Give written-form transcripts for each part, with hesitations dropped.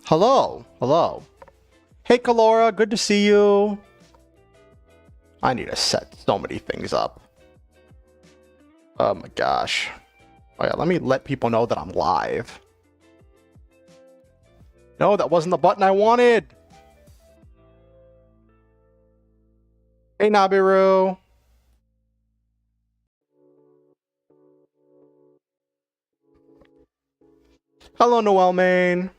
Hello. Hello. Hey, Kalora. Good to see you. I need to set so many things up. Oh my gosh. Oh yeah, let me let people know that I'm live. No, that wasn't the button I wanted. Hey, Nabiru. Hello, Noel Main.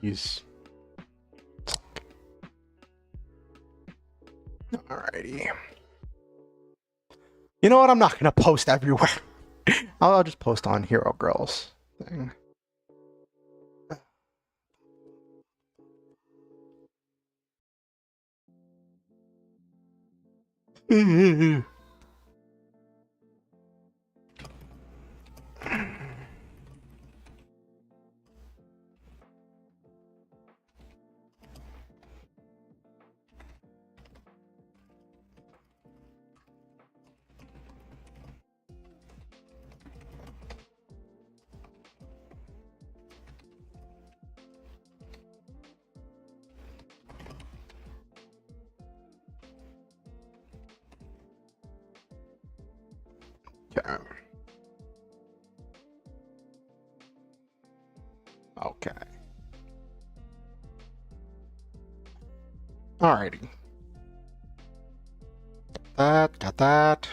Jeez. Alrighty. You know what? I'm not gonna post everywhere. I'll just post on Hero Girls thing. Okay. Alrighty. Got that.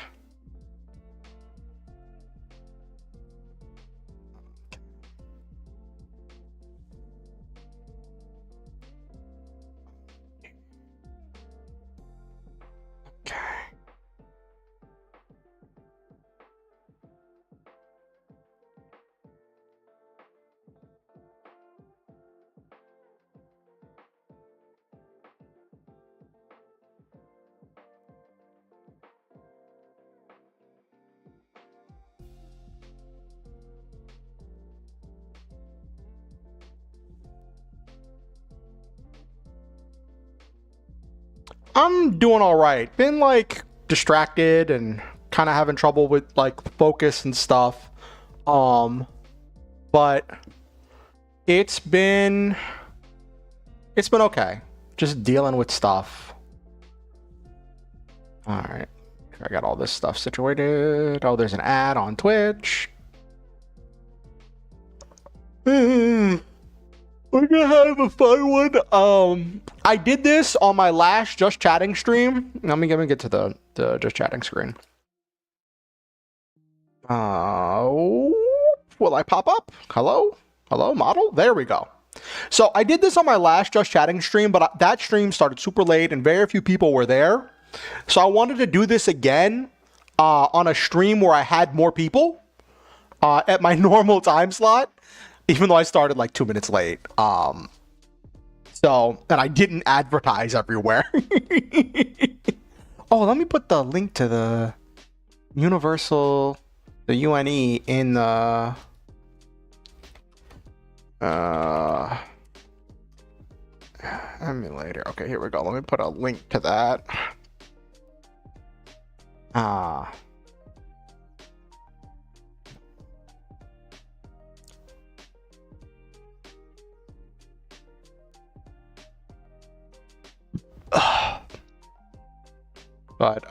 Okay. I'm doing all right. Been like distracted and kind of having trouble with like focus and stuff. But it's been okay. Just dealing with stuff. All right. I got all this stuff situated. Oh, there's an ad on Twitch. We're gonna have a fun one. I did this on my last Just Chatting stream. Let me get to the Just Chatting screen. Will I pop up? Hello? Hello, model? There we go. So I did this on my last Just Chatting stream, but that stream started super late and very few people were there. So I wanted to do this again on a stream where I had more people at my normal time slot, even though I started like 2 minutes late. So, and I didn't advertise everywhere. Oh, let me put the link to the the UNE in the emulator. Okay, here we go. Let me put a link to that. But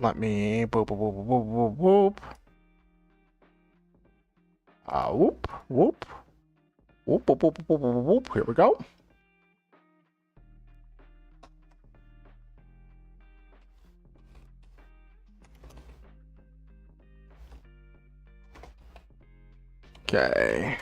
let me boop boop boop boop boop boop. Whoop whoop whoop whoop whoop whoop whoop whoop. Here we go. Okay.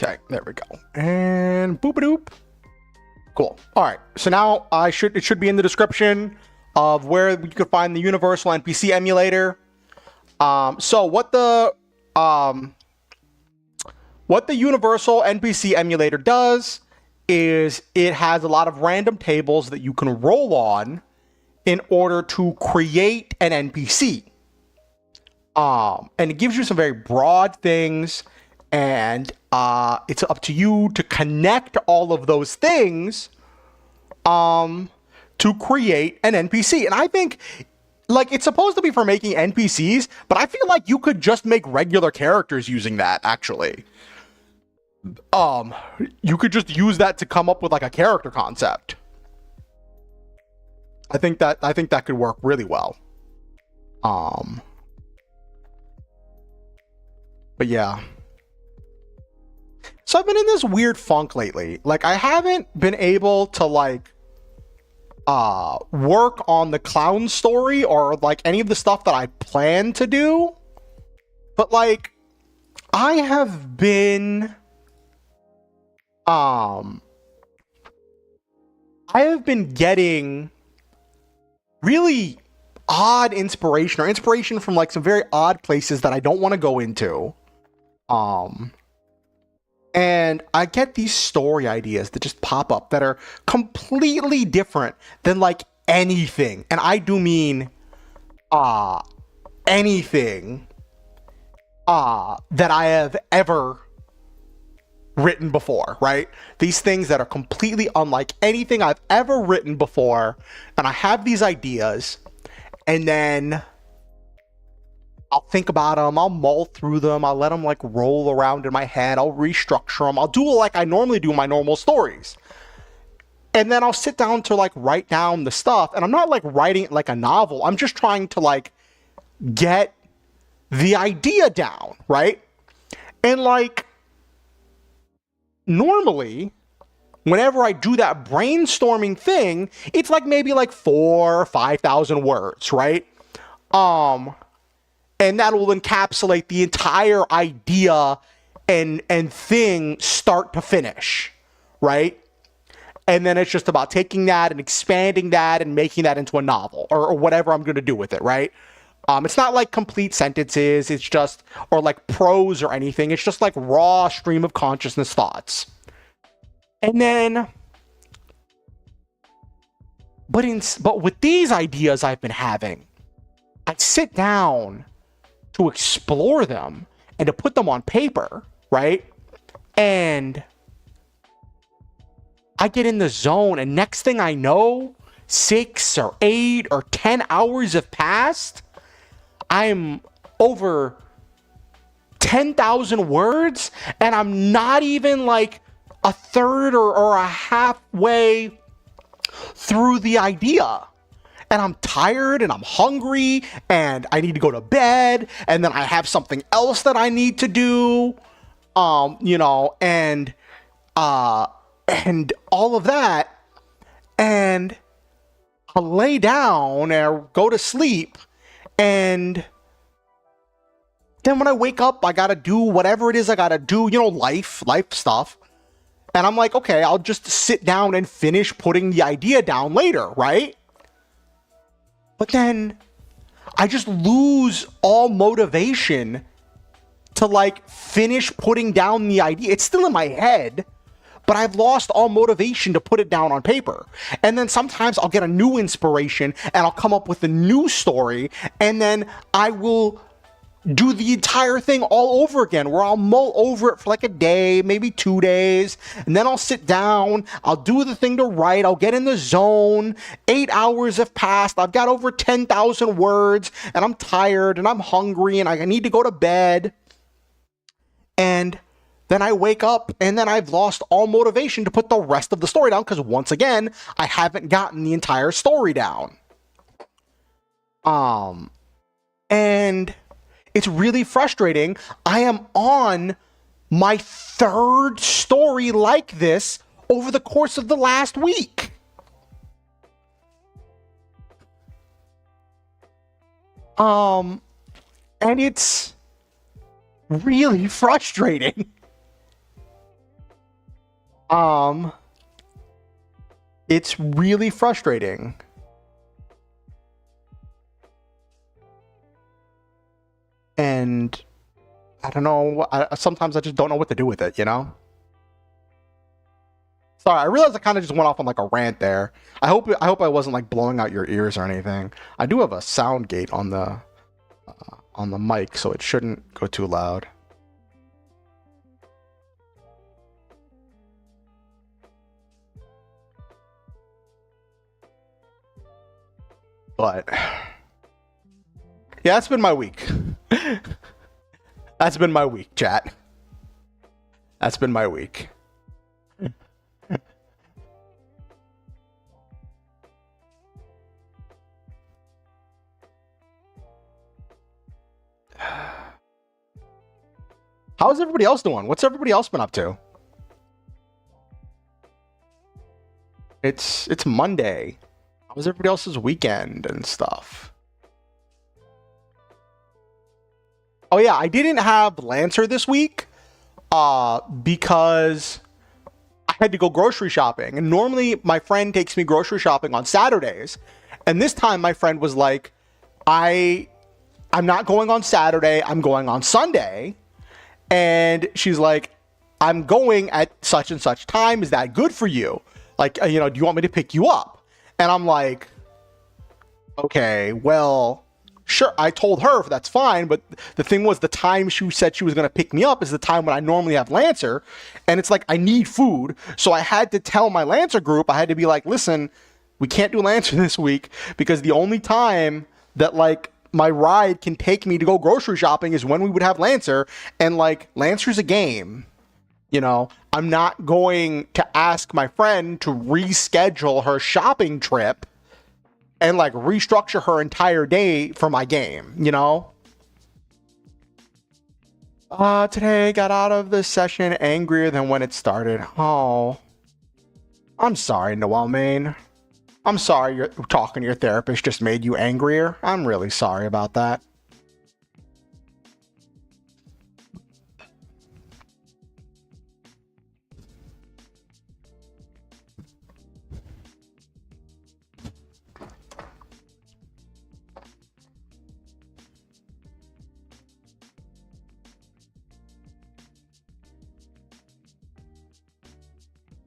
Okay, there we go. And boop-a-doop. Cool. All right. So now it should be in the description of where you could find the universal NPC emulator. So what the universal NPC emulator does is it has a lot of random tables that you can roll on in order to create an NPC. And it gives you some very broad things, and it's up to you to connect all of those things to create an NPC. And I think, like, it's supposed to be for making NPCs, but I feel like you could just make regular characters using that, actually. You could just use that to come up with, like, a character concept. I think that could work really well. But yeah. So I've been in this weird funk lately. Like, I haven't been able to, like, work on the clown story or, like, any of the stuff that I plan to do. But, like, I have been, getting really odd inspiration from, like, some very odd places that I don't want to go into. And I get these story ideas that just pop up that are completely different than, like, anything. And I do mean, anything, that I have ever written before, right? These things that are completely unlike anything I've ever written before. And I have these ideas, and then I'll think about them, I'll mull through them, I'll let them, like, roll around in my head, I'll restructure them, I'll do like I normally do my normal stories. And then I'll sit down to, like, write down the stuff, and I'm not, like, writing it like a novel, I'm just trying to, like, get the idea down, right? And, like, normally, whenever I do that brainstorming thing, it's, like, maybe, like, 4,000 or 5,000 words, right? And that will encapsulate the entire idea and thing start to finish, right? And then it's just about taking that and expanding that and making that into a novel or whatever I'm going to do with it, right? It's not like complete sentences, it's just, or like prose or anything. It's just like raw stream of consciousness thoughts. And then, but with these ideas I've been having, I sit down to explore them and to put them on paper, right? And I get in the zone, and next thing I know, 6 or 8 or 10 hours have passed. I'm over 10,000 words, and I'm not even like a third or a halfway through the idea. And I'm tired and I'm hungry and I need to go to bed, and then I have something else that I need to do, you know, and all of that, and I'll lay down or go to sleep, and then when I wake up, I gotta do whatever it is I gotta do, you know, life stuff, and I'm like, okay, I'll just sit down and finish putting the idea down later, right? But then I just lose all motivation to, like, finish putting down the idea. It's still in my head, but I've lost all motivation to put it down on paper. And then sometimes I'll get a new inspiration and I'll come up with a new story, and then I will do the entire thing all over again, where I'll mull over it for like a day, maybe 2 days, and then I'll sit down, I'll do the thing to write, I'll get in the zone. 8 hours have passed, I've got over 10,000 words, and I'm tired, and I'm hungry, and I need to go to bed. And then I wake up, and then I've lost all motivation to put the rest of the story down, because once again, I haven't gotten the entire story down. And it's really frustrating. I am on my 3rd story like this over the course of the last week. And it's really frustrating. It's really frustrating. And I don't know, sometimes I just don't know what to do with it, you know? Sorry, I realized I kind of just went off on like a rant there. I hope I wasn't like blowing out your ears or anything. I do have a sound gate on the mic, so it shouldn't go too loud. But yeah, that's been my week. That's been my week, chat. That's been my week. How's everybody else doing? What's everybody else been up to? It's Monday. How was everybody else's weekend and stuff? Oh yeah, I didn't have Lancer this week because I had to go grocery shopping. And normally my friend takes me grocery shopping on Saturdays. And this time my friend was like, I'm not going on Saturday, I'm going on Sunday. And she's like, I'm going at such and such time. Is that good for you? Like, do you want me to pick you up? And I'm like, okay, well, sure. I told her that's fine. But the thing was, the time she said she was going to pick me up is the time when I normally have Lancer. And it's like, I need food. So I had to tell my Lancer group, I had to be like, listen, we can't do Lancer this week because the only time that like my ride can take me to go grocery shopping is when we would have Lancer. And like, Lancer's a game. I'm not going to ask my friend to reschedule her shopping trip and like restructure her entire day for my game, Today I got out of the session angrier than when it started. Oh, I'm sorry, Noel Main. I'm sorry you're talking to your therapist just made you angrier. I'm really sorry about that.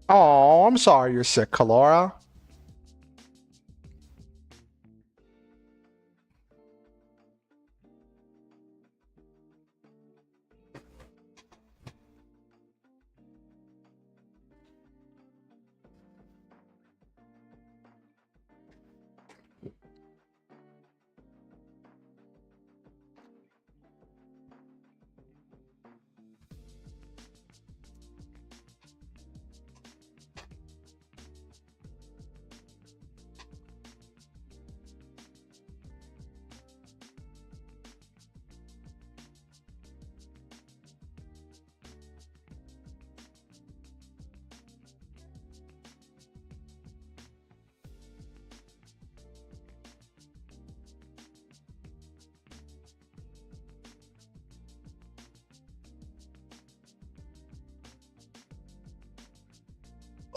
Oh, I'm sorry you're sick, Kalora.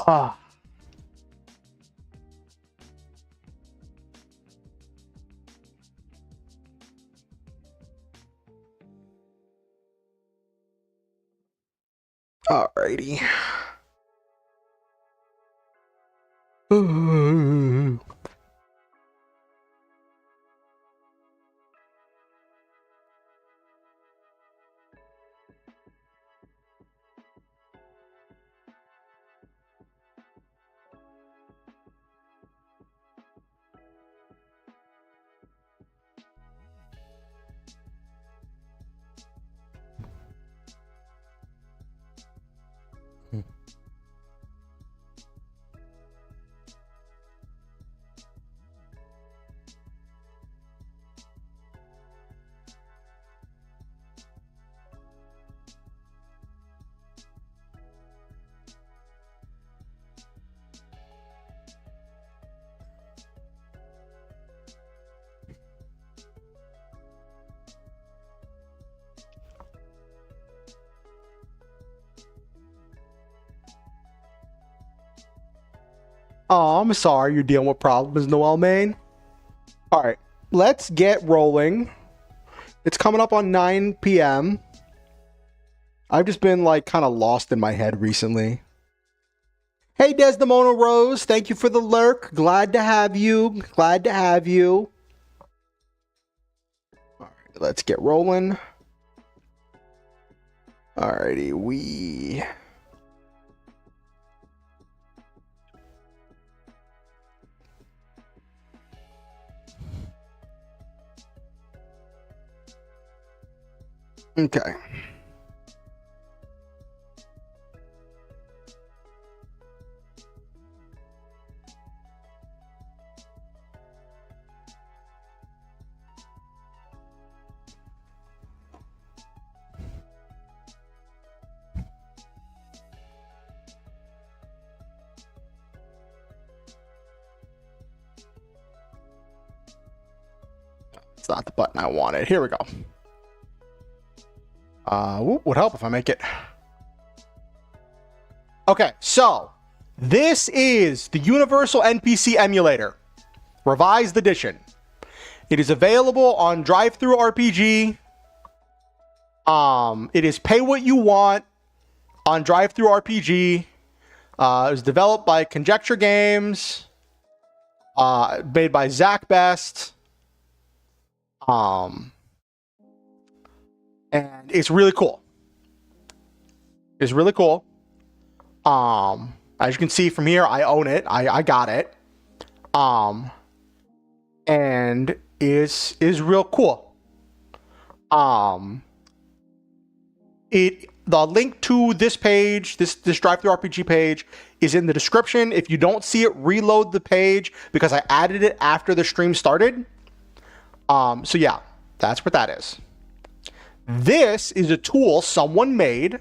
Ah. Alrighty. Oh, I'm sorry you're dealing with problems, Noel Main. All right, let's get rolling. It's coming up on 9 p.m. I've just been like kind of lost in my head recently. Hey, Desdemona Rose, thank you for the lurk. Glad to have you. Glad to have you. All right, let's get rolling. Alrighty, we... Okay. It's not the button I wanted. Here we go. Would help if I make it. Okay, so this is the Universal NPC Emulator, Revised Edition. It is available on DriveThruRPG. It is pay what you want on DriveThruRPG. It was developed by Conjecture Games. Made by Zach Best. And it's really cool. It's really cool. As you can see from here, I own it. I got it. And is real cool. The link to this page, this DriveThruRPG page, is in the description. If you don't see it, reload the page because I added it after the stream started. So yeah, that's what that is. This is a tool someone made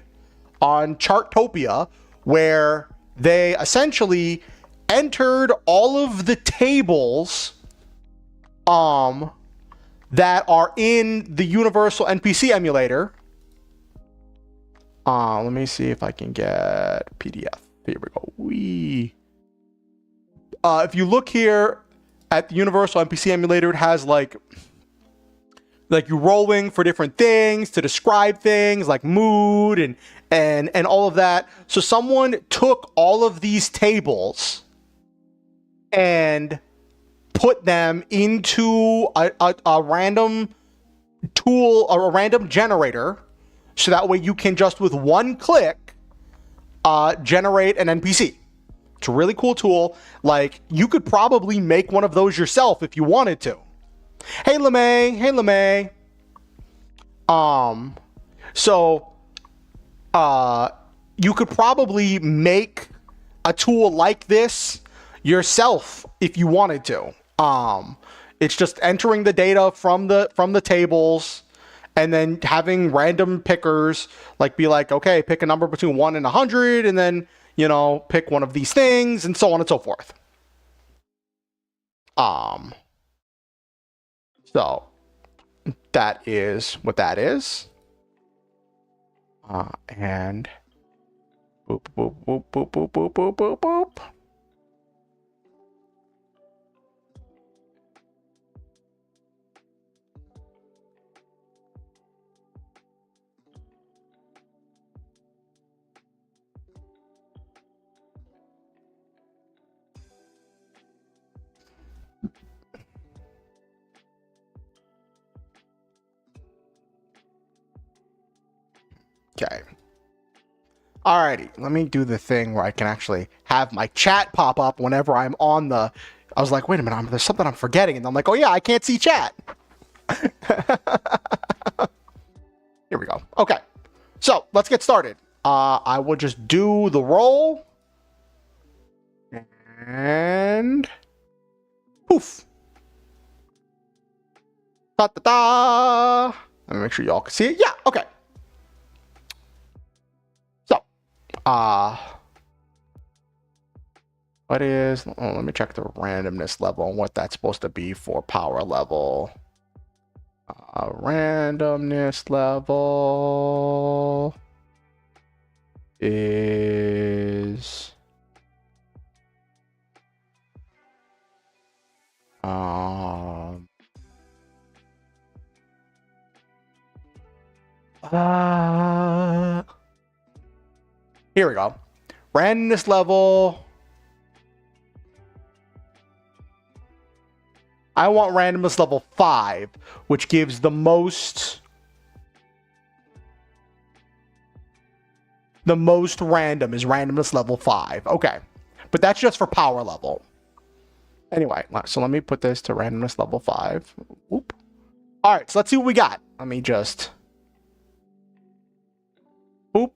on Chartopia where they essentially entered all of the tables that are in the Universal NPC Emulator. Let me see if I can get PDF. Here we go. If you look here at the Universal NPC Emulator, it has like you rolling for different things to describe things like mood and all of that. So someone took all of these tables and put them into a random tool or a random generator, so that way you can just with one click generate an NPC. It's a really cool tool. Like, you could probably make one of those yourself if you wanted to. Hey LeMay, hey LeMay. So you could probably make a tool like this yourself if you wanted to. It's just entering the data from the tables and then having random pickers be like, okay, pick a number between 1 and 100, and then, you know, pick one of these things, and so on and so forth. So that is what that is. And boop, boop, boop, boop, boop, boop, boop, boop, boop. Okay. Alrighty, let me do the thing where I can actually have my chat pop up whenever I'm on the... I was like, wait a minute, there's something I'm forgetting. And I'm like, oh yeah, I can't see chat. Here we go. Okay, so let's get started. I will just do the roll. And... poof. Ta-ta-da! Let me make sure y'all can see it. Yeah, okay. So, what is... oh, let me check the randomness level and what that's supposed to be for power level. Randomness level is... here we go. Randomness level. I want randomness level 5, which gives the most random is randomness level 5. Okay. But that's just for power level. Anyway, so let me put this to randomness level 5. Whoop. All right, so let's see what we got. Let me just... boop.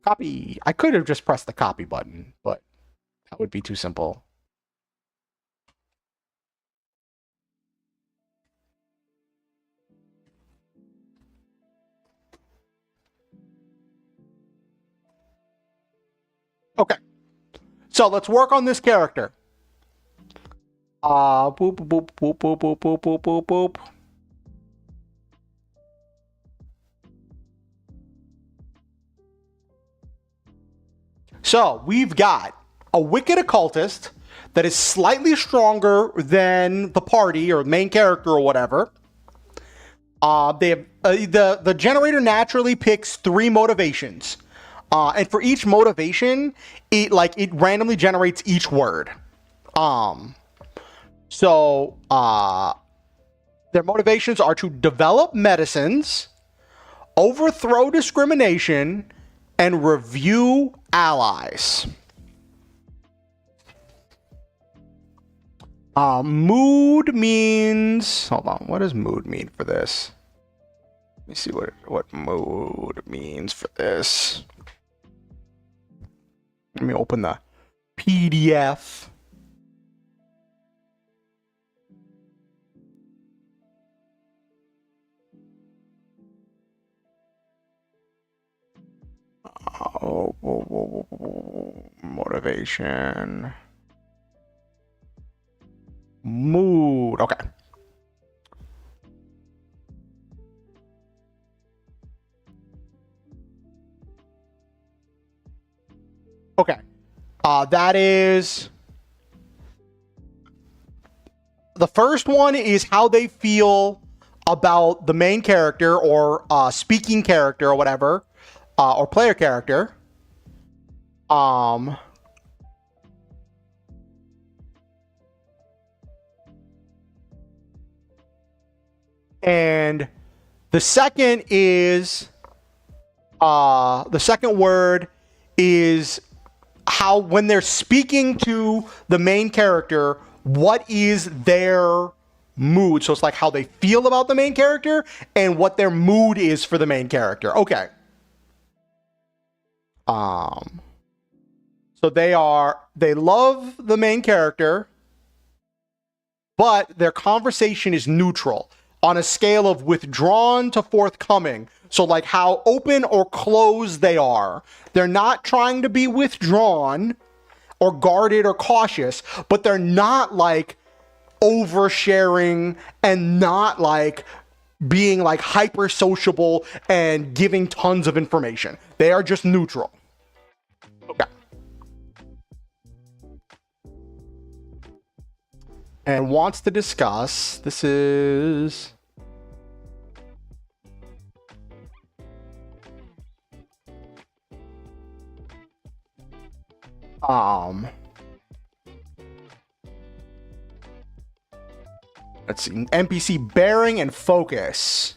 Copy. I could have just pressed the copy button, but that would be too simple. Okay. So let's work on this character. Boop, boop, boop, boop, boop, boop, boop, boop, boop. So we've got a wicked occultist that is slightly stronger than the party or main character or whatever. They have the generator naturally picks 3 motivations, and for each motivation, it randomly generates each word. So their motivations are to develop medicines, overthrow discrimination, and review allies. Mood means... hold on, what does mood mean for this? Let me see what mood means for this. Let me open the PDF. Motivation. Mood. Okay. Okay. That is... the first one is how they feel about the main character or speaking character or whatever, or player character. And the second is, the second word is how, when they're speaking to the main character, what is their mood? So it's like how they feel about the main character and what their mood is for the main character. Okay. So they love the main character, but their conversation is neutral on a scale of withdrawn to forthcoming. So like how open or closed they are. They're not trying to be withdrawn or guarded or cautious, but they're not like oversharing and not like being like hyper sociable and giving tons of information. They are just neutral. Okay. And wants to discuss, this is... let's see, NPC bearing and focus.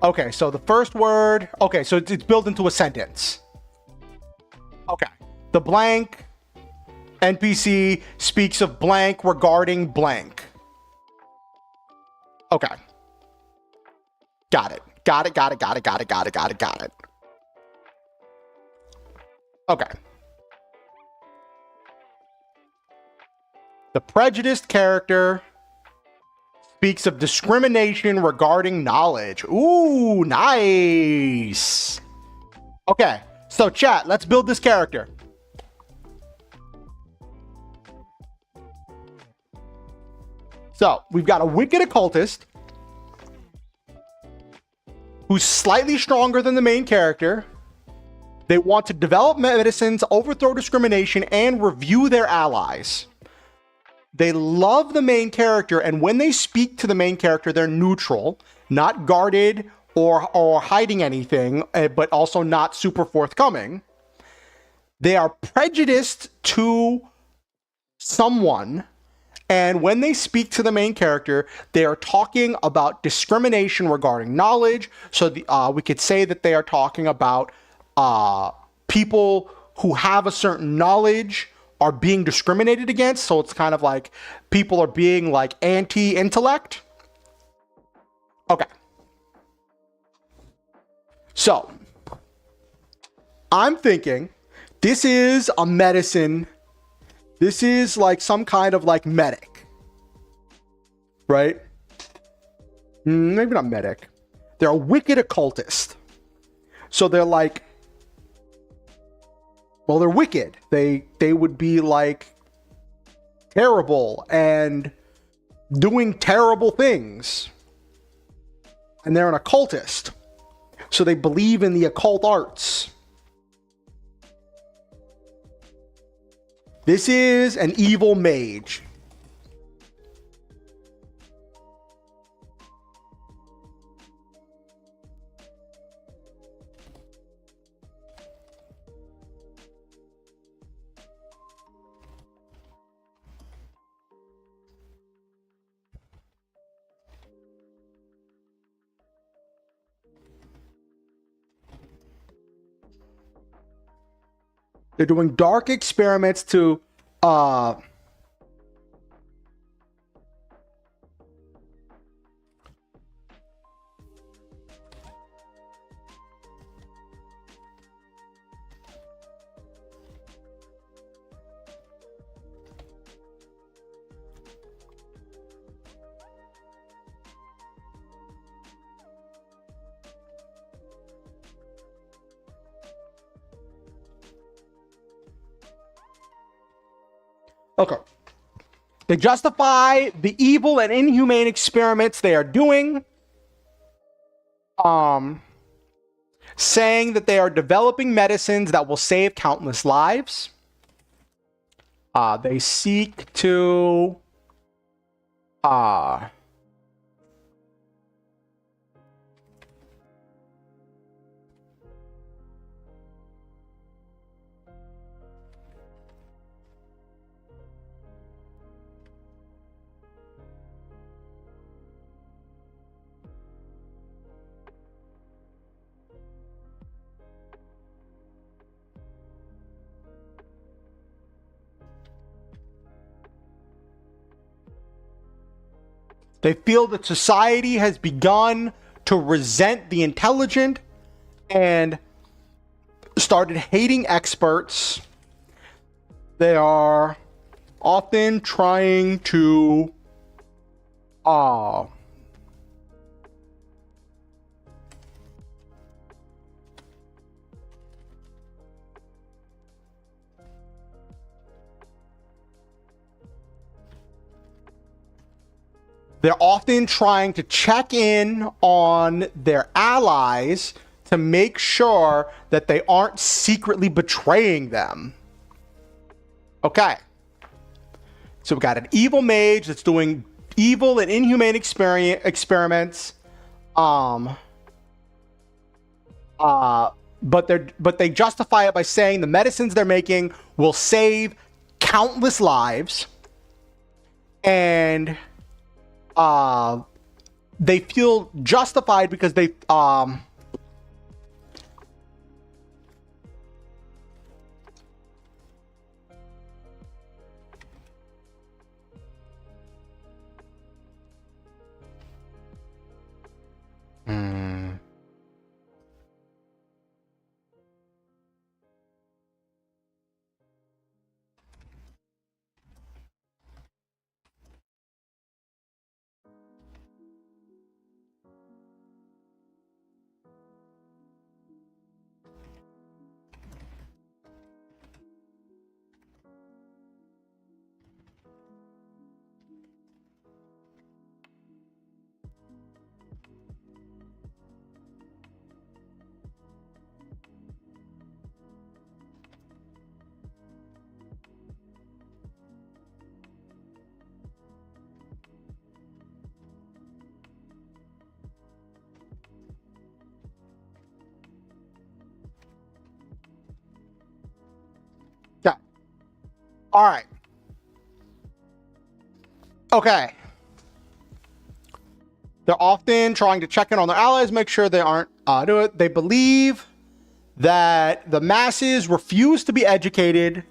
Okay, so the first word, okay, so it's built into a sentence. Okay, the blank NPC speaks of blank regarding blank. Okay. Got it. Got it, got it, got it, got it, got it, got it, got it. Okay. The prejudiced character speaks of discrimination regarding knowledge. Ooh, nice. Okay, so chat, let's build this character. So, we've got a wicked occultist who's slightly stronger than the main character. They want to develop medicines, overthrow discrimination, and review their allies. They love the main character, and when they speak to the main character, they're neutral, not guarded or hiding anything, but also not super forthcoming. They are prejudiced to someone, and when they speak to the main character, they are talking about discrimination regarding knowledge. So we could say that they are talking about people who have a certain knowledge are being discriminated against. So it's kind of like people are being like anti-intellect. Okay. So I'm thinking this is a medicine. This is like some kind of like medic, right? Maybe not medic. They're a wicked occultist. So they're like, well, they're wicked. They would be like terrible and doing terrible things. And they're an occultist. So they believe in the occult arts. This is an evil mage. They're doing dark experiments to okay. They justify the evil and inhumane experiments they are doing. Saying that they are developing medicines that will save countless lives. They seek to they feel that society has begun to resent the intelligent and started hating experts. They are often trying to they're often trying to check in on their allies to make sure that they aren't secretly betraying them. Okay. So we've got an evil mage that's doing evil and inhumane experiments. But they justify it by saying the medicines they're making will save countless lives. And they feel justified because they yeah. All right. Okay. They're often trying to check in on their allies, make sure they aren't do it. They believe that the masses refuse to be educated,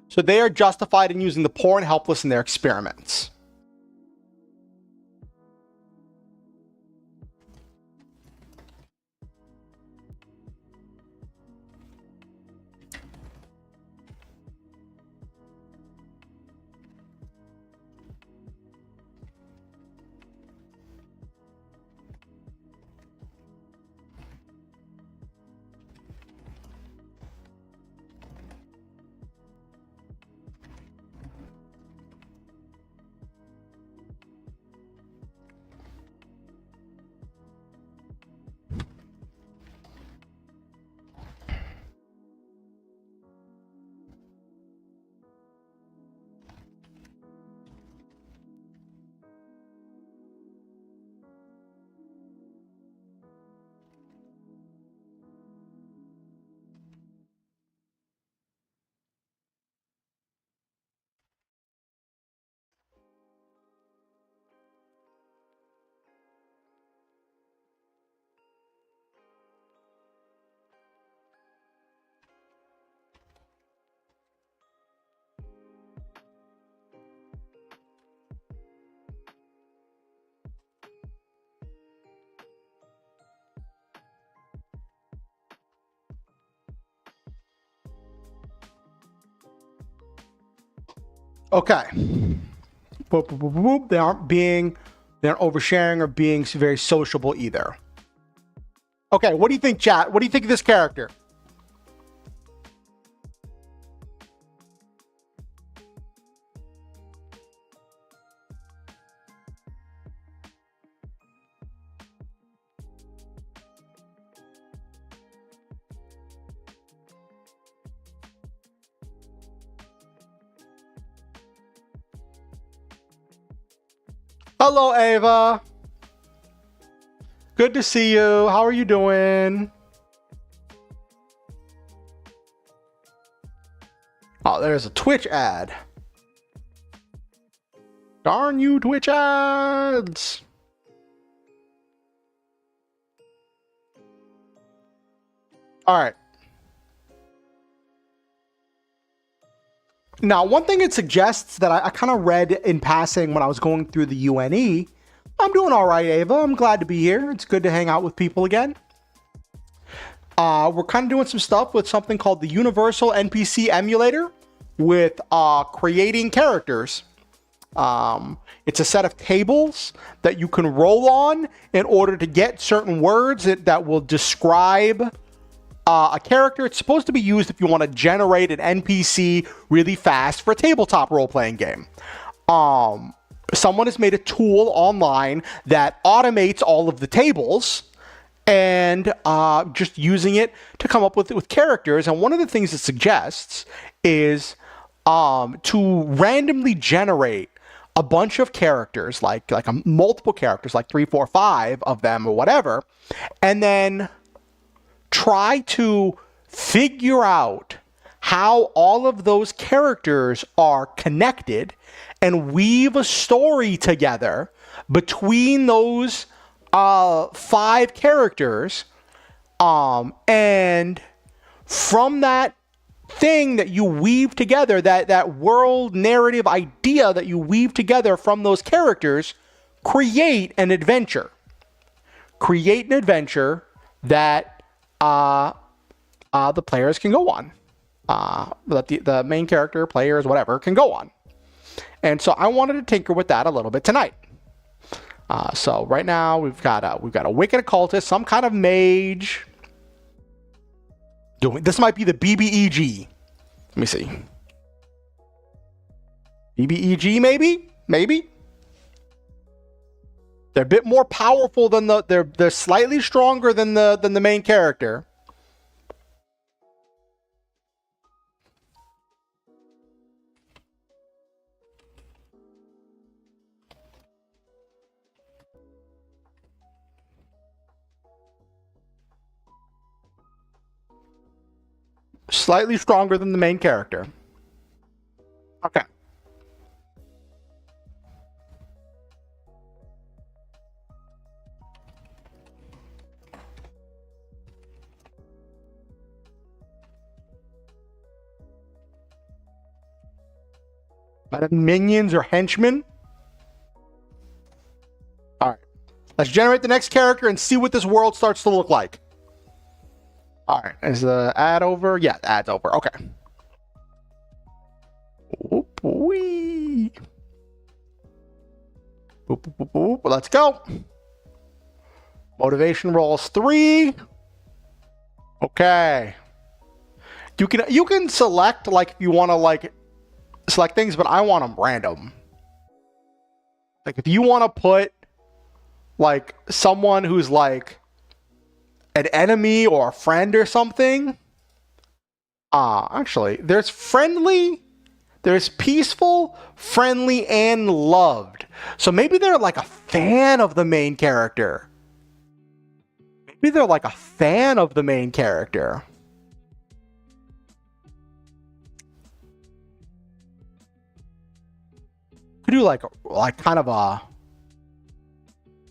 so they are justified in using the poor and helpless in their experiments. Okay. Boop, boop, boop, boop. They aren't oversharing or being very sociable either. Okay, what do you think, chat? What do you think of this character? Hello, Ava. Good to see you. How are you doing? Oh, there's a Twitch ad. Darn you, Twitch ads. All right. Now, one thing it suggests that I kind of read in passing when I was going through the UNE. I'm doing all right, Ava. I'm glad to be here. It's good to hang out with people again. We're kind of doing some stuff with something called the Universal NPC Emulator with creating characters. It's a set of tables that you can roll on in order to get certain words that will describe a character. It's supposed to be used if you want to generate an NPC really fast for a tabletop role-playing game. Someone has made a tool online that automates all of the tables and just using it to come up with characters. And one of the things it suggests is to randomly generate a bunch of characters, like multiple characters, like 3, 4, 5 of them or whatever, and then try to figure out how all of those characters are connected and weave a story together between those 5 characters, and from that thing that you weave together, that world narrative idea that you weave together from those characters, create an adventure. Create an adventure that the players can go on. That the main character, players, whatever, can go on. And so I wanted to tinker with that a little bit tonight. So right now we've got a wicked occultist, some kind of mage. This might be the BBEG. Let me see. BBEG, maybe. They're a bit more powerful than they're slightly stronger than the main character. Slightly stronger than the main character. Okay. By minions or henchmen. All right. Let's generate the next character and see what this world starts to look like. All right, is the ad over? Yeah, the ad's over. Okay. Whoop, wee. Boop, boop, boop, boop. Let's go. Motivation rolls 3. Okay. You can select, like, if you want to, like, select things, but I want them random. Like, if you want to put, like, someone who's, like, an enemy or a friend or something. Actually, there's friendly, there's peaceful, friendly, and loved. So maybe they're like a fan of the main character. Maybe they're like a fan of the main character. Could do like kind of a,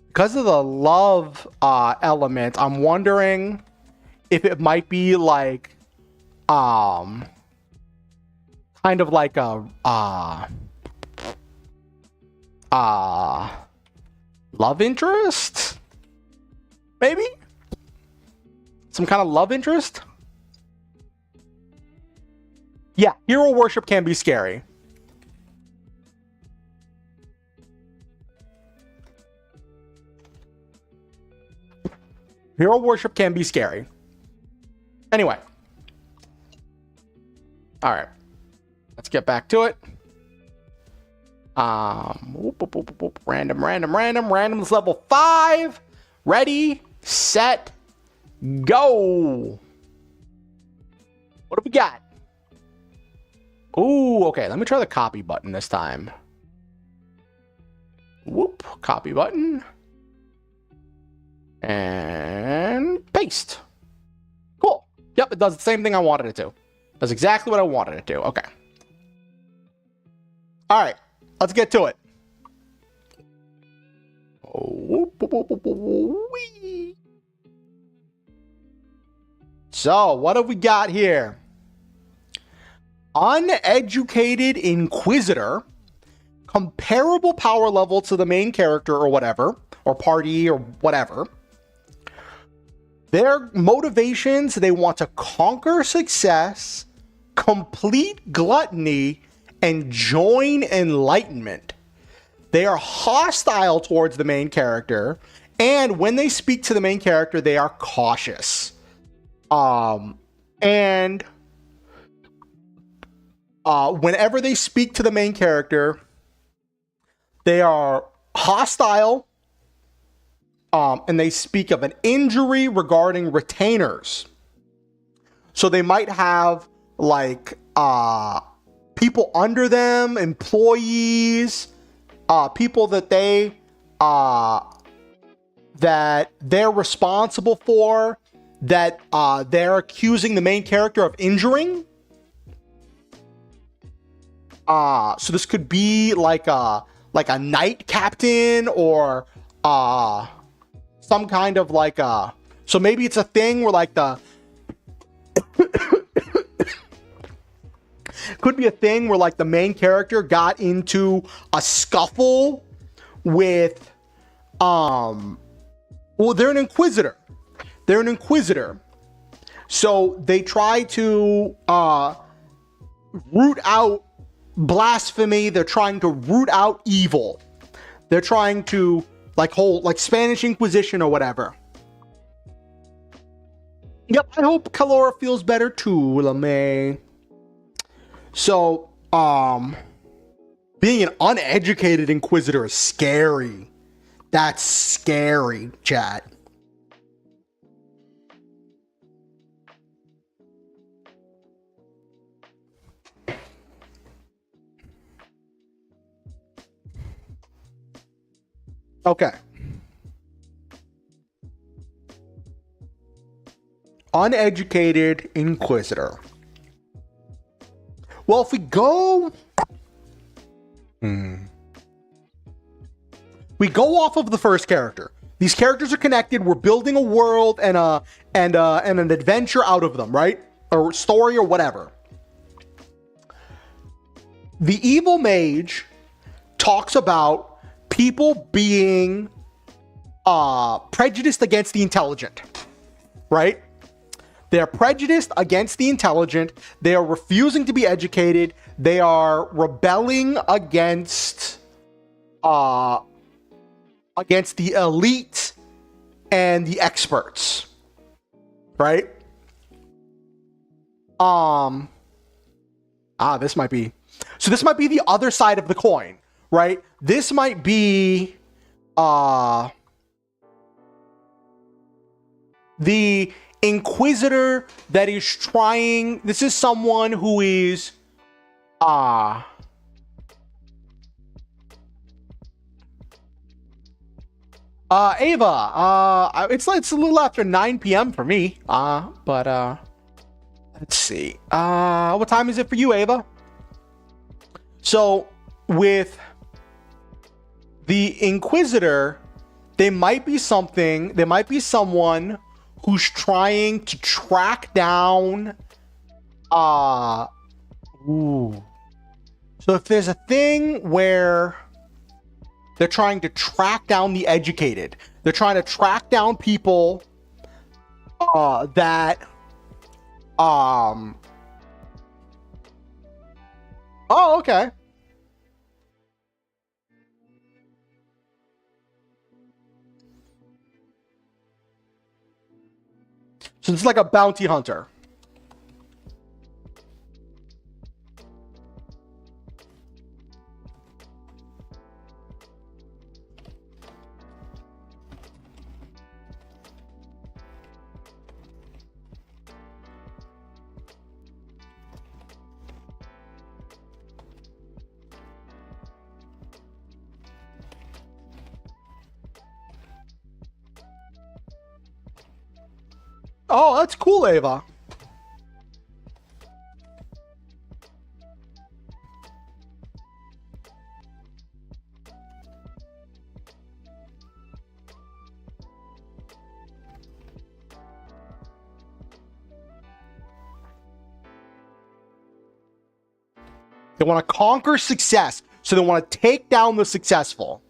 because of the love element, I'm wondering if it might be like kind of like a love interest? Maybe? Some kind of love interest? Yeah, hero worship can be scary. Hero worship can be scary. Anyway. Alright. Let's get back to it. Random is level 5. Ready, set, go. What have we got? Ooh, okay. Let me try the copy button this time. Whoop, copy button. And paste. Cool. Yep, it does the same thing I wanted it to. Does exactly what I wanted it to. Okay. All right, let's get to it. So, what have we got here? Uneducated Inquisitor. Comparable power level to the main character or whatever, or party or whatever. Their motivations, they want to conquer success, complete gluttony, and join enlightenment. They are hostile towards the main character, and when they speak to the main character, they are cautious. Whenever they speak to the main character, they are hostile, and they speak of an injury regarding retainers. So they might have like people under them, employees, people that they're responsible for, that they're accusing the main character of injuring. So this could be like a night captain or some kind of like so maybe it's a thing where like the could be a thing where like the main character got into a scuffle with well, they're an inquisitor. They're an inquisitor. So they try to root out blasphemy. They're trying to root out evil. They're trying to like hold like Spanish Inquisition or whatever. Yep, I hope Calora feels better too, LeMay. So, being an uneducated inquisitor is scary. That's scary, chat. Okay. Uneducated inquisitor. Well, if we go... We go off of the first character. These characters are connected. We're building a world and an adventure out of them, right? Or story or whatever. The evil mage talks about people being prejudiced against the intelligent, right? They're prejudiced against the intelligent. They are refusing to be educated. They are rebelling against the elite and the experts, right? This might be the other side of the coin, right? This might be the inquisitor that is trying. This is someone who is Ava, it's a little after 9 p.m. for me, but let's see, what time is it for you, Ava? So with the inquisitor, there might be someone who's trying to track down so if there's a thing where they're trying to track down the educated, they're trying to track down people that oh, okay. So it's like a bounty hunter. Oh, that's cool, Ava. They want to conquer success, so they want to take down the successful.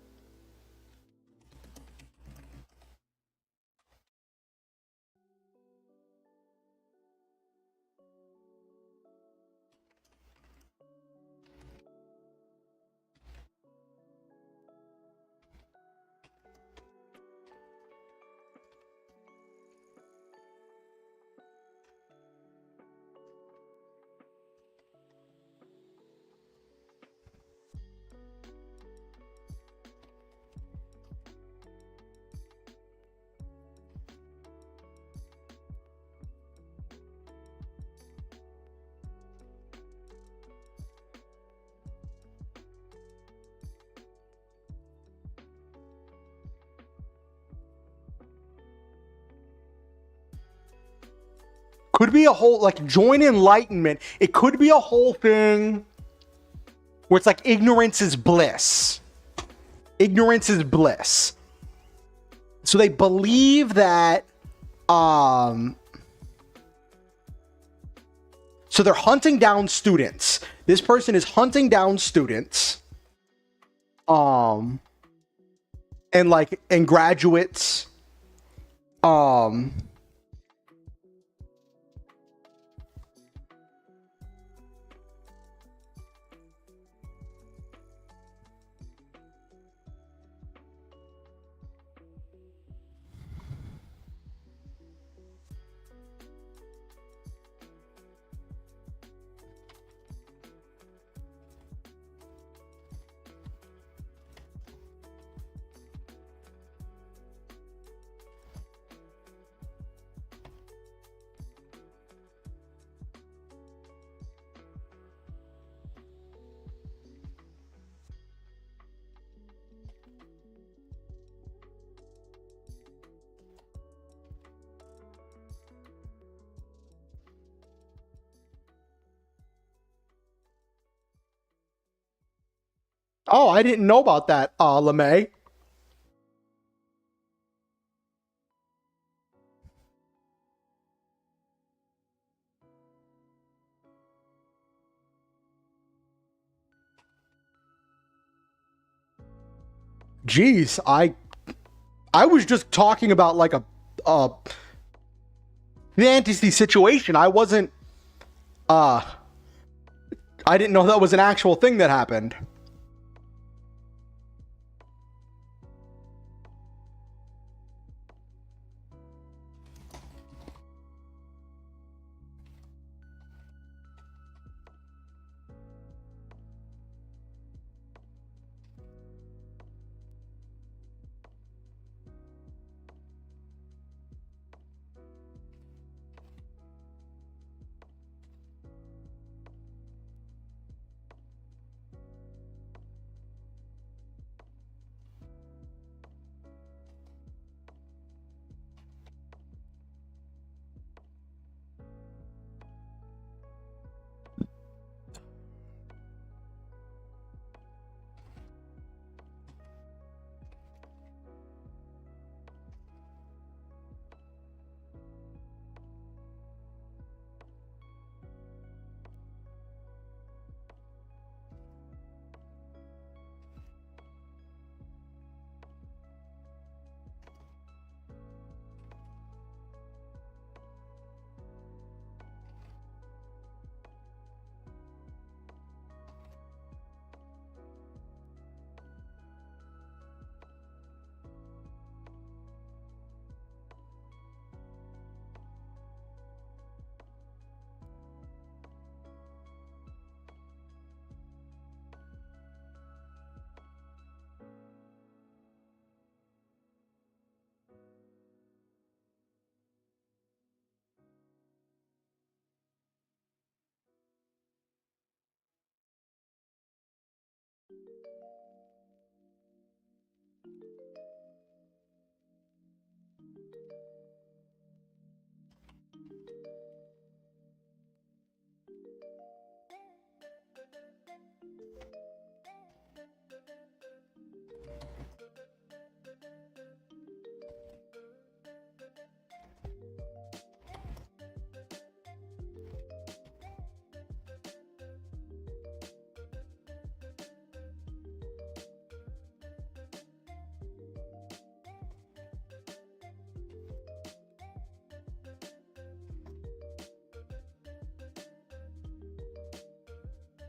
Could be a whole, like, join enlightenment. It could be a whole thing where it's like ignorance is bliss. Ignorance is bliss. So they believe that, so they're hunting down students. This person is hunting down students, and graduates, oh, I didn't know about that, LeMay. Jeez, I was just talking about like a fantasy situation. I wasn't, I didn't know that was an actual thing that happened.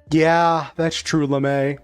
Yeah, that's true, LeMay.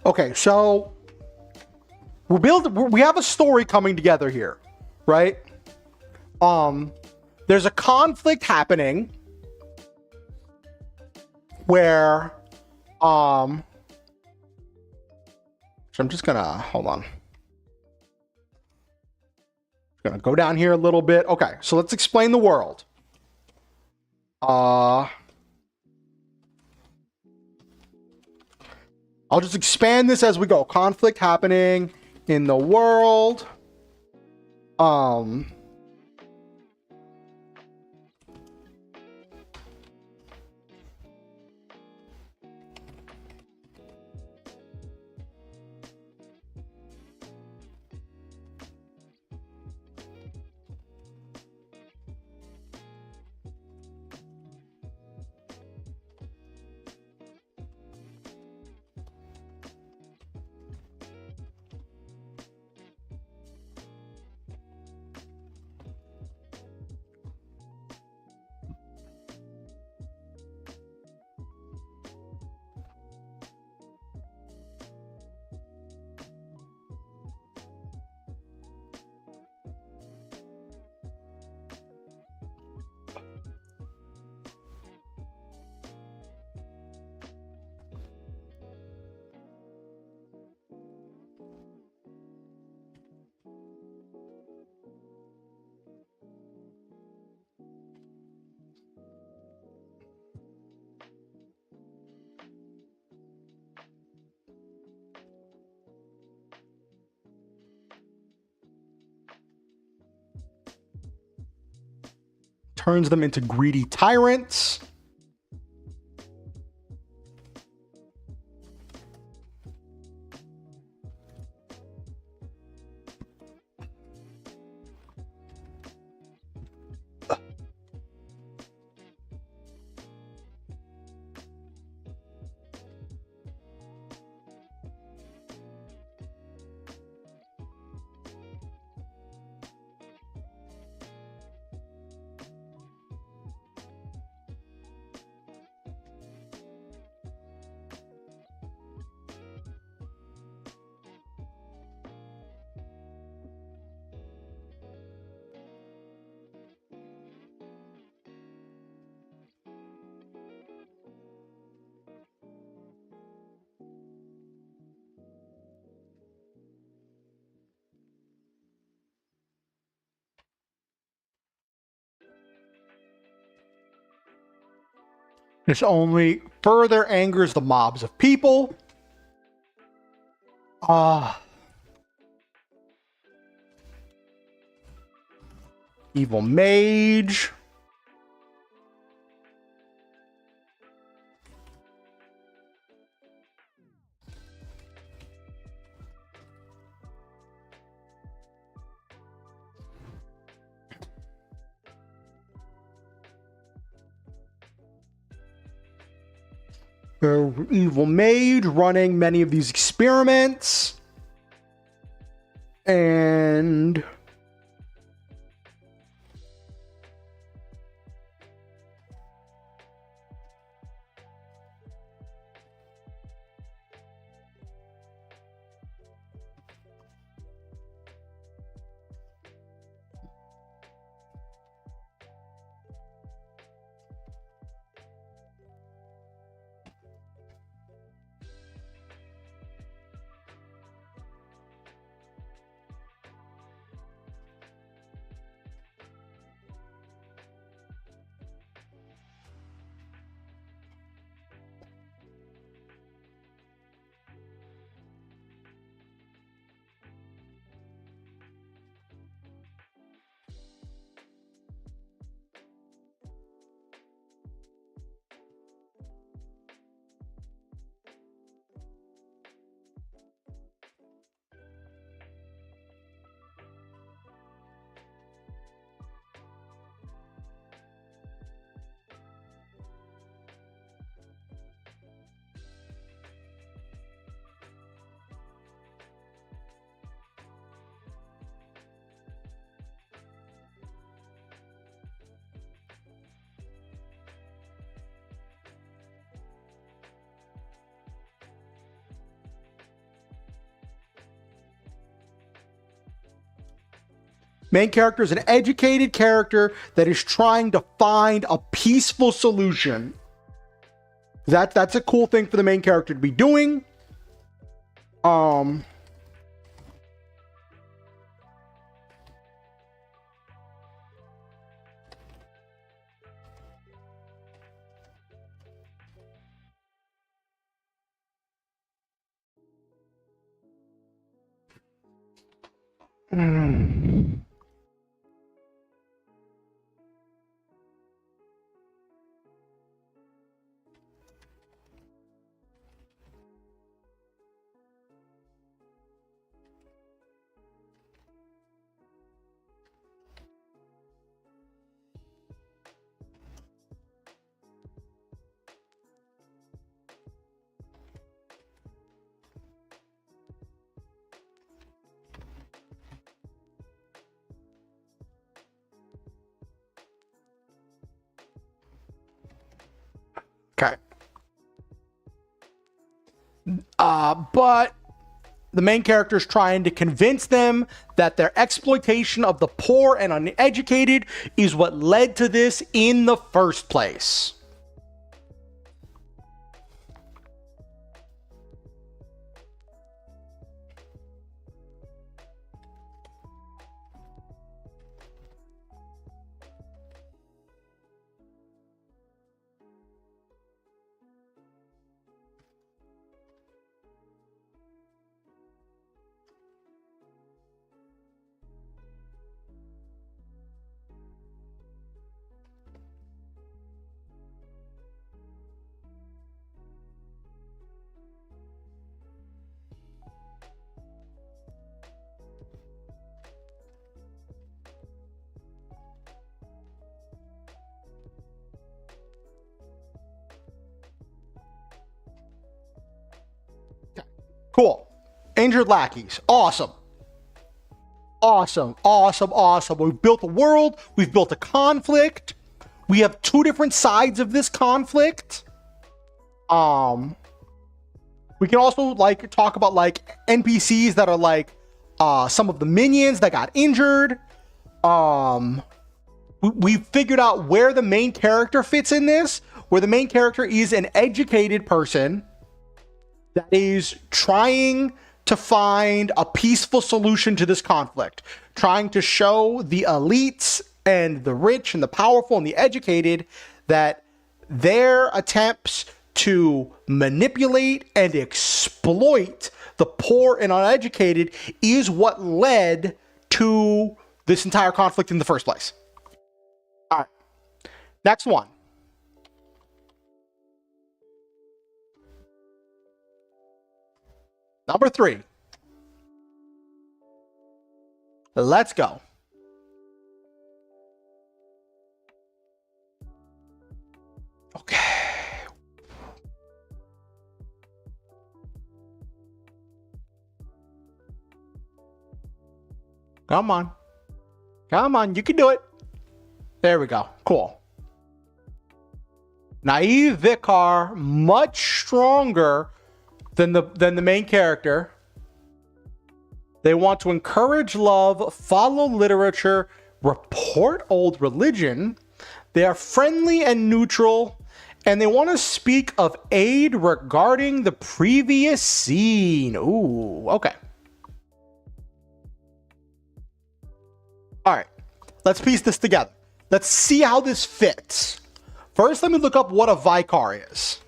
Okay, so we have a story coming together here, right? there's a conflict happening where, so I'm just gonna, hold on. Gonna go down here a little bit. Okay, so let's explain the world. I'll just expand this as we go. Conflict happening in the world. Turns them into greedy tyrants. This only further angers the mobs of people. Evil mage. Evil mage running many of these experiments. And Main character is an educated character that is trying to find a peaceful solution. That's a cool thing for the main character to be doing. Okay. But the main character is trying to convince them that their exploitation of the poor and uneducated is what led to this in the first place. Cool. Injured lackeys. Awesome. Awesome. Awesome. Awesome. We've built a world. We've built a conflict. We have two different sides of this conflict. We can also like talk about like NPCs that are like some of the minions that got injured. We figured out where the main character fits in this, where the main character is an educated person that is trying to find a peaceful solution to this conflict, trying to show the elites and the rich and the powerful and the educated that their attempts to manipulate and exploit the poor and uneducated is what led to this entire conflict in the first place. All right, next one. Number 3. Let's go. Okay. Come on. Come on, you can do it. There we go. Cool. Naive Vicar, much stronger than the main character. They want to encourage love, follow literature, report old religion. They are friendly and neutral, and they want to speak of aid regarding the previous scene. Ooh, okay. All right, let's piece this together. Let's see how this fits. First, let me look up what a Vicar is.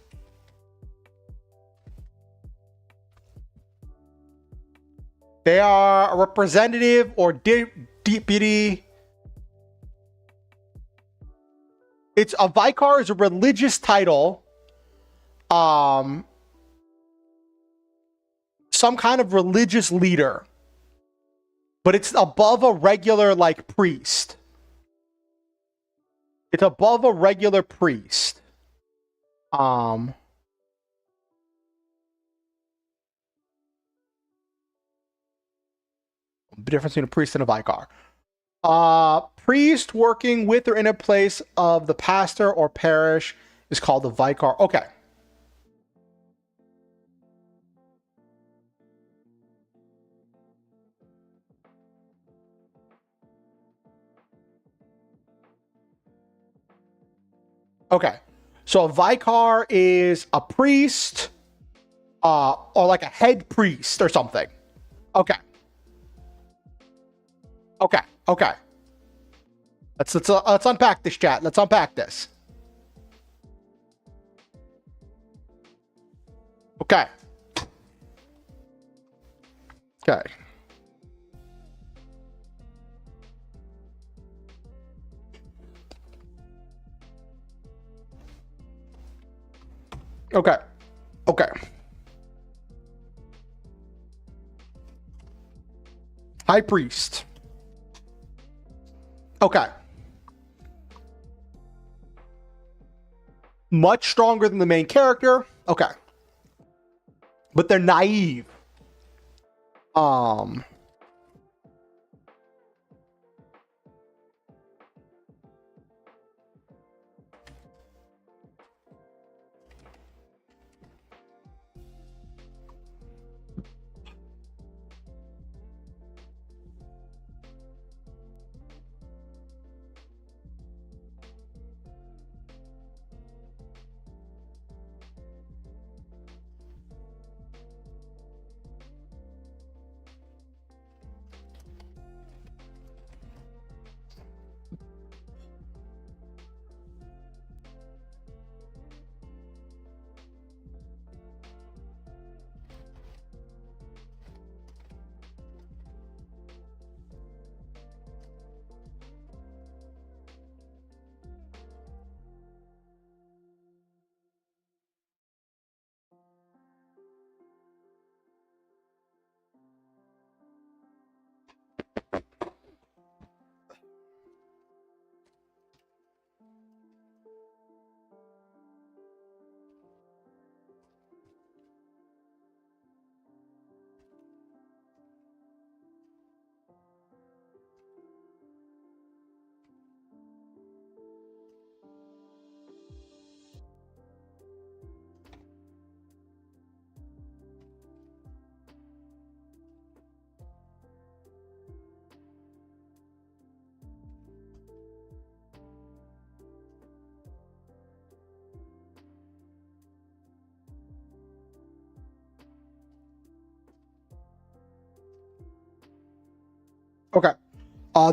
They are a representative or deputy. It's a Vicar is a religious title. Some kind of religious leader. But it's above a regular, like, priest. It's above a regular priest. The difference between a priest and a Vicar. Priest working with or in a place of the pastor or parish is called the Vicar. Okay. Okay. So a Vicar is a priest, or like a head priest or something. Okay. Okay. Okay. Let's unpack this, chat. Let's unpack this. Okay. Okay. Okay. Okay. High priest. Okay. Much stronger than the main character. Okay. But they're naive. Okay.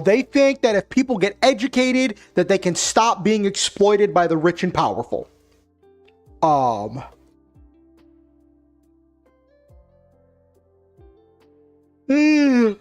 They think that if people get educated, that they can stop being exploited by the rich and powerful. Mm,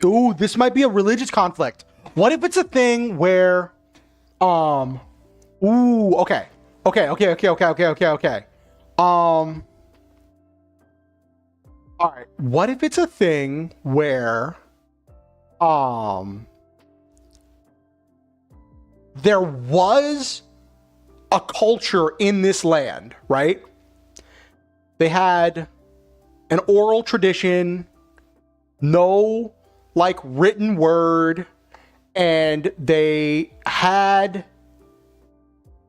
ooh, this might be a religious conflict. What if it's a thing where, ooh, okay. Okay. All right. What if it's a thing where, there was a culture in this land, right? They had an oral tradition, no like written word, and they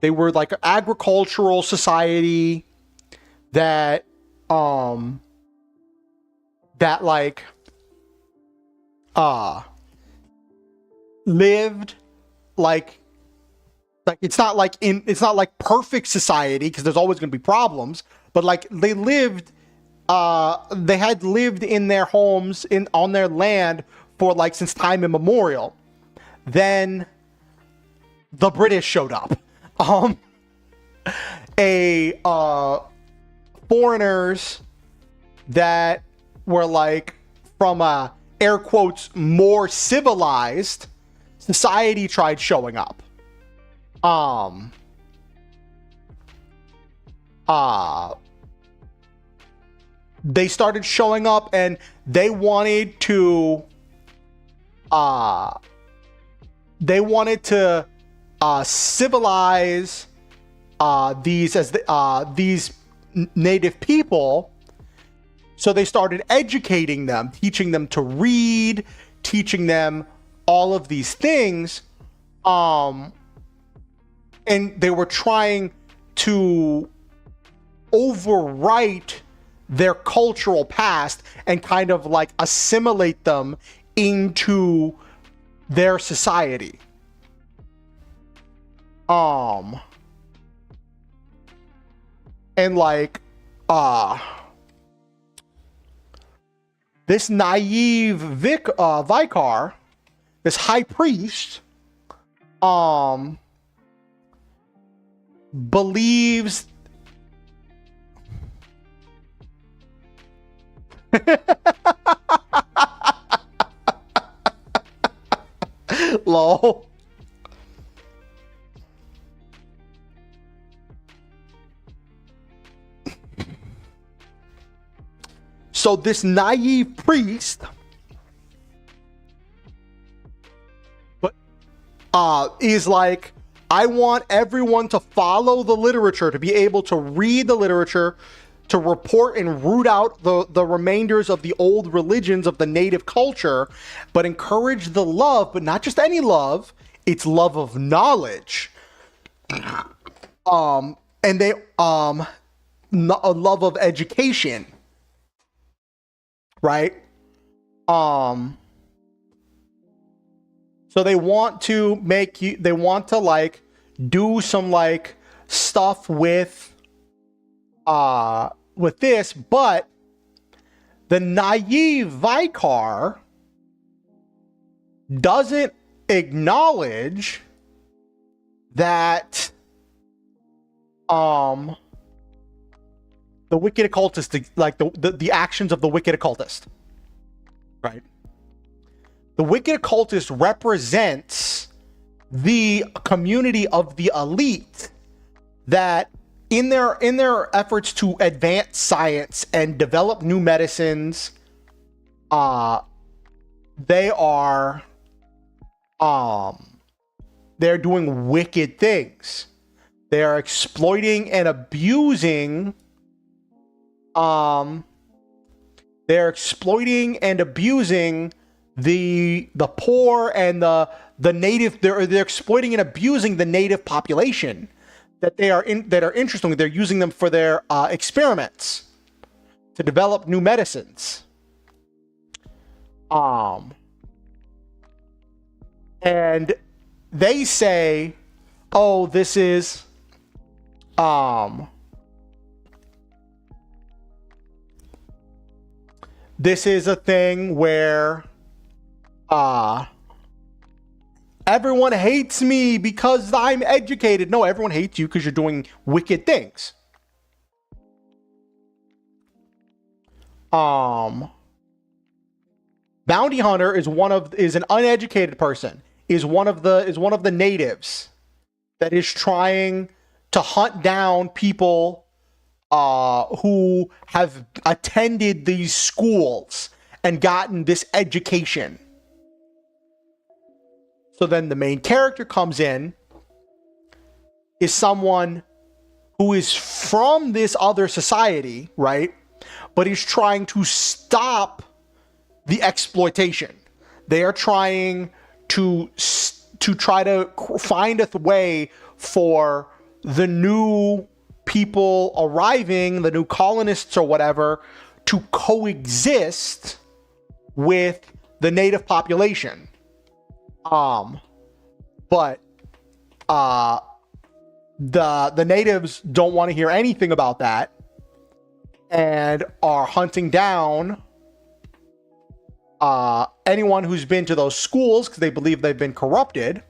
were like an agricultural society that like lived like it's not like perfect society, because there's always going to be problems, but like they had lived in their homes on their land for like since time immemorial. then the British showed up. Foreigners that were like from a air quotes more civilized society tried showing up. They started showing up, and they wanted to civilize these native people. So they started educating them, teaching them to read, teaching them all of these things. And they were trying to overwrite their cultural past and kind of like assimilate them into their society. And like, this naive vicar, this high priest, believes lol. So this naive priest is like, I want everyone to follow the literature, to be able to read the literature, to report and root out the remainders of the old religions of the native culture, but encourage the love, but not just any love, it's love of knowledge. And they, a love of education. Right? So they want to make you, they want to like do some like stuff with this, but the naive vicar doesn't acknowledge that the wicked occultist, like the actions of the wicked occultist, right? The wicked occultist represents the community of the elite that in their efforts to advance science and develop new medicines, they are they're doing wicked things. They are exploiting and abusing they're exploiting and abusing the poor and the native. They're exploiting and abusing the native population that they are interesting. They're using them for their experiments to develop new medicines. And they say, oh, this is a thing where everyone hates me because I'm educated. No, everyone hates you because you're doing wicked things. Bounty hunter is an uneducated person, is one of the natives that is trying to hunt down people who have attended these schools and gotten this education. So then the main character comes in, is someone who is from this other society, right? But he's trying to stop the exploitation. They are trying to try to find a way for the new people arriving, the new colonists or whatever, to coexist with the native population. But the natives don't want to hear anything about that and are hunting down anyone who's been to those schools because they believe they've been corrupted.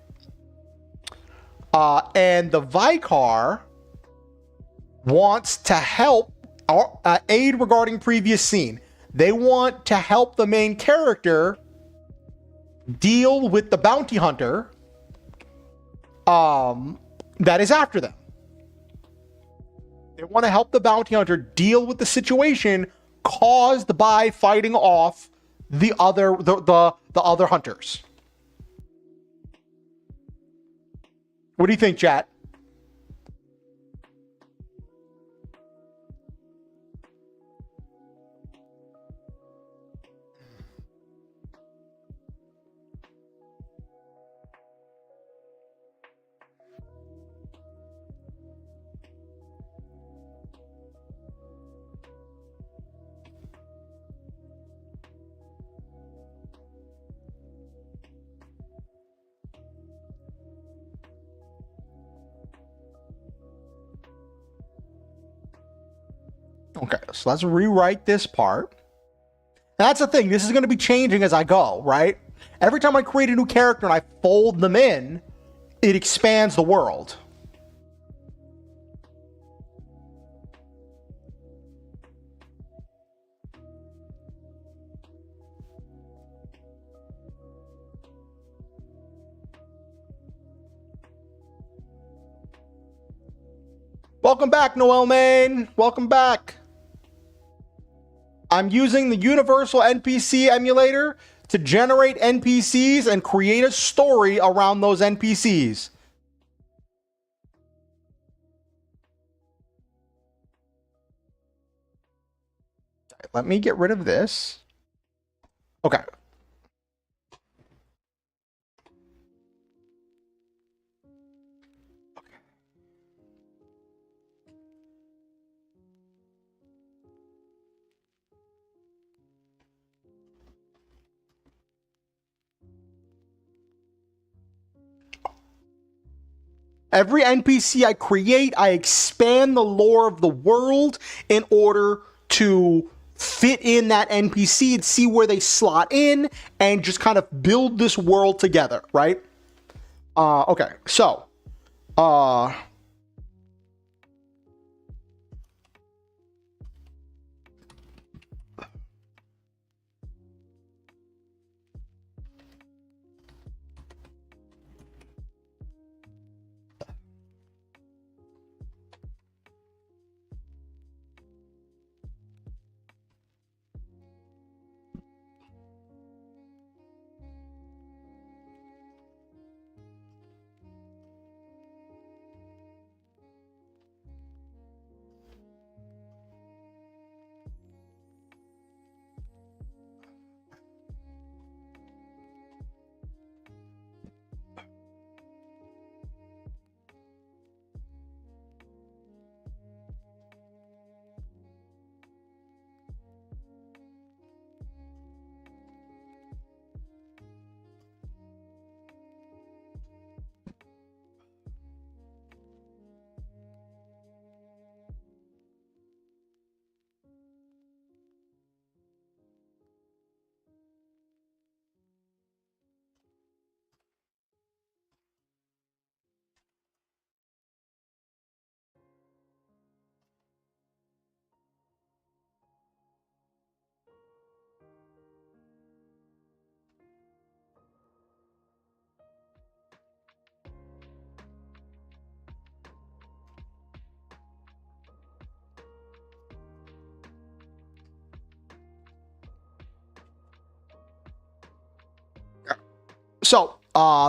And the Vicar wants to help aid regarding previous scene. They want to help the main character deal with the bounty hunter that is after them. They want to help the bounty hunter deal with the situation caused by fighting off the other hunters. What do you think, chat? Okay, so let's rewrite this part. That's the thing. This is going to be changing as I go, right? Every time I create a new character and I fold them in, it expands the world. Welcome back, Noel Main. Welcome back. I'm using the universal NPC emulator to generate NPCs and create a story around those NPCs. Let me get rid of this. Okay. Every NPC I create, I expand the lore of the world in order to fit in that NPC and see where they slot in and just kind of build this world together, right? Okay, so,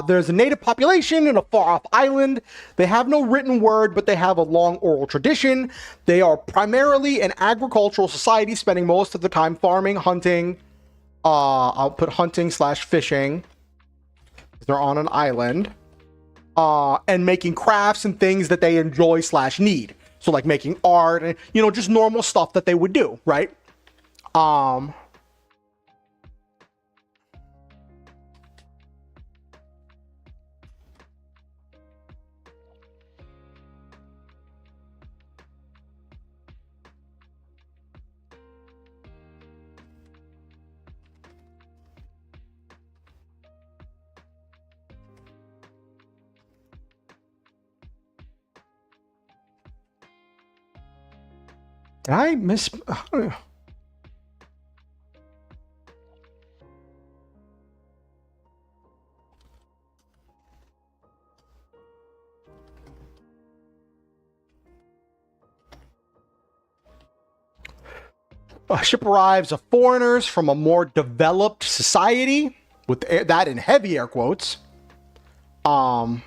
there's a native population in a far-off island. They have no written word, but they have a long oral tradition. They are primarily an agricultural society, spending most of the time farming, hunting. I'll put hunting / fishing. They're on an island. And making crafts and things that they enjoy / need. So like making art and, you know, just normal stuff that they would do, right? Did I miss? A ship arrives of foreigners from a more developed society, with that in heavy air quotes. We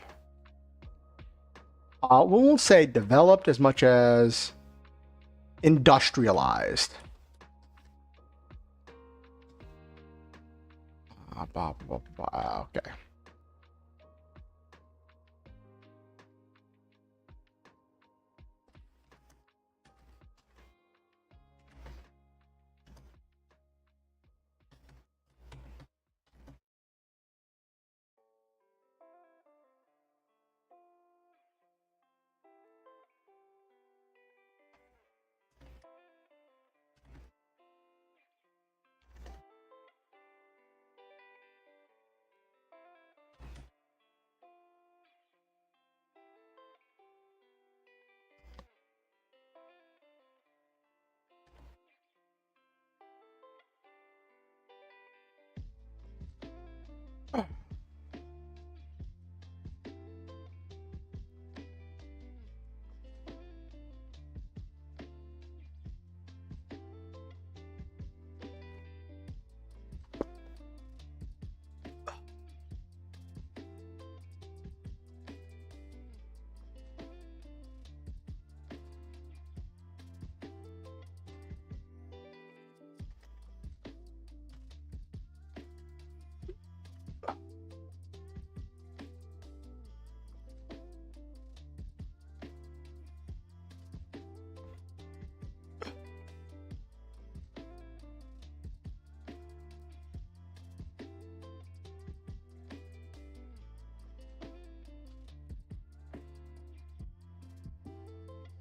won't say developed as much as industrialized. Okay.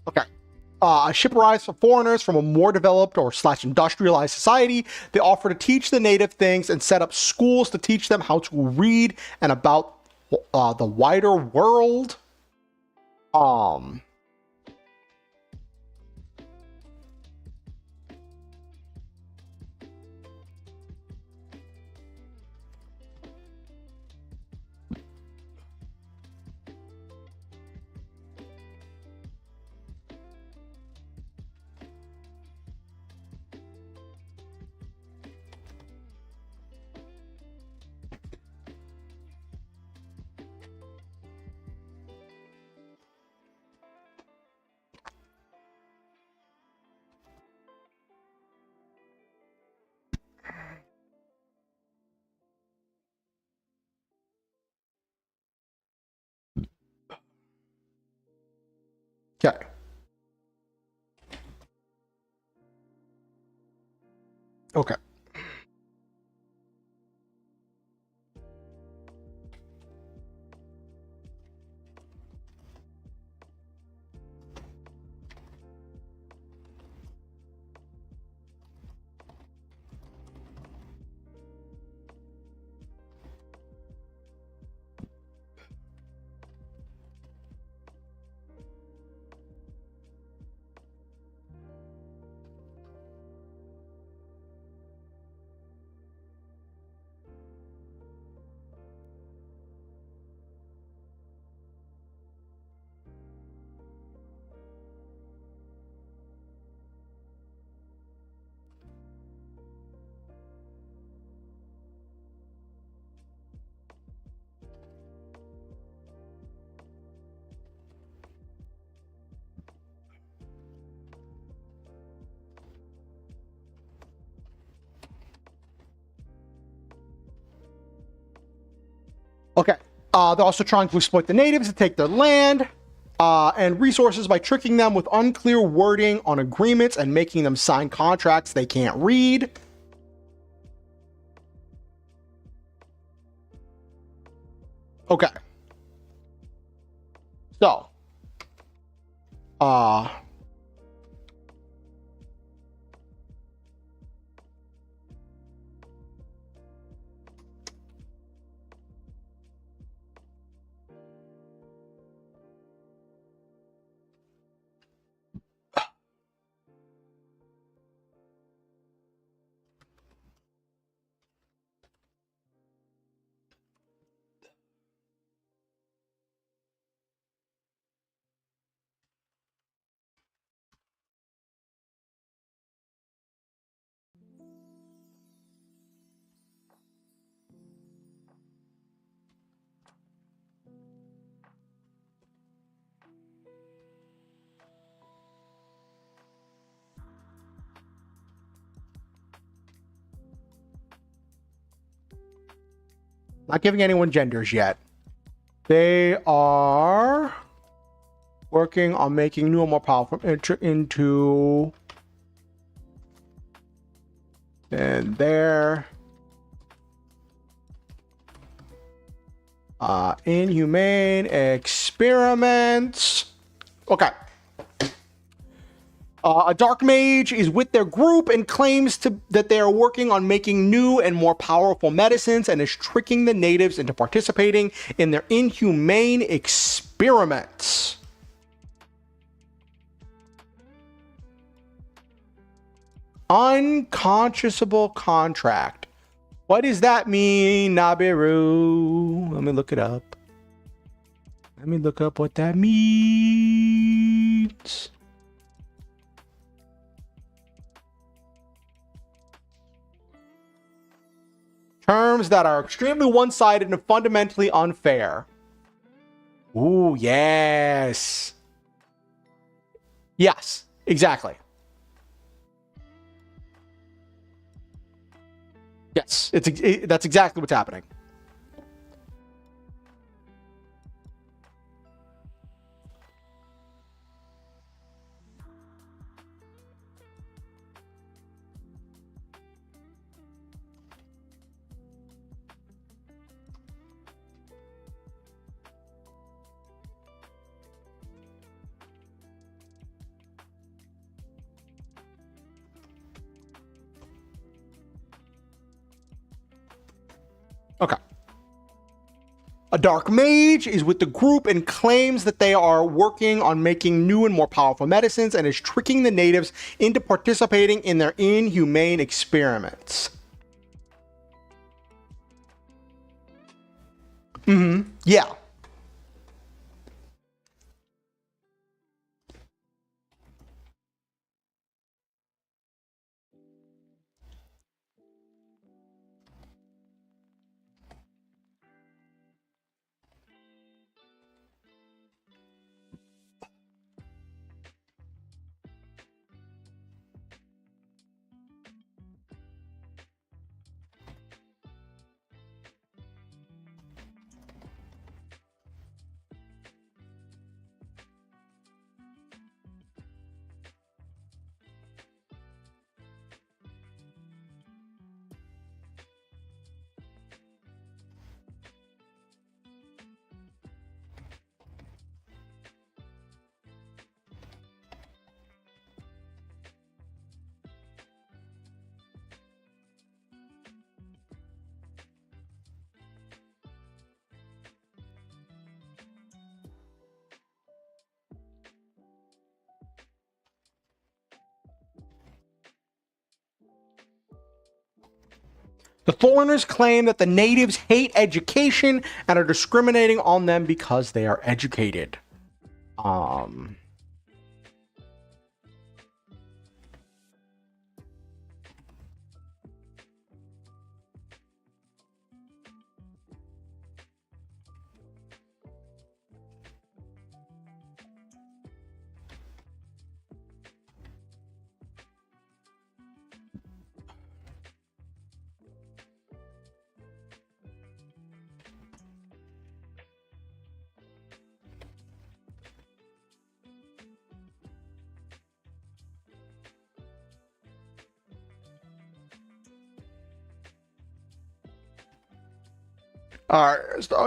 Okay. A ship arrives for foreigners from a more developed or slash industrialized society. They offer to teach the native things and set up schools to teach them how to read and about the wider world. Okay. Okay. Okay. They're also trying to exploit the natives to take their land and resources by tricking them with unclear wording on agreements and making them sign contracts they can't read. Okay. So, Not giving anyone genders yet. They are working on making new and more powerful into and their inhumane experiments. Okay. A dark mage is with their group and claims that they are working on making new and more powerful medicines and is tricking the natives into participating in their inhumane experiments. Unconscionable contract. What does that mean, Nabiru? Let me look it up. Let me look up what that means. Terms that are extremely one-sided and fundamentally unfair. Ooh, yes. Yes, exactly. Yes, that's exactly what's happening. Okay. A dark mage is with the group and claims that they are working on making new and more powerful medicines and is tricking the natives into participating in their inhumane experiments. Yeah. The foreigners claim that the natives hate education and are discriminating on them because they are educated.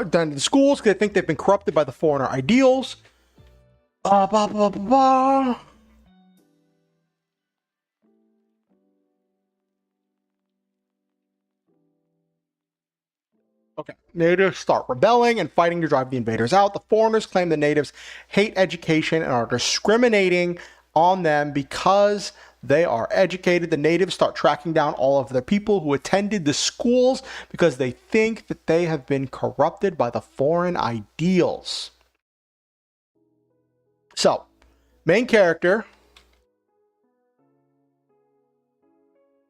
Done to the schools because they think they've been corrupted by the foreigner ideals. Blah, blah, blah, blah. Okay. Natives start rebelling and fighting to drive the invaders out. The foreigners claim the natives hate education and are discriminating on them because they are educated. The natives start tracking down all of the people who attended the schools because they think that they have been corrupted by the foreign ideals. So, main character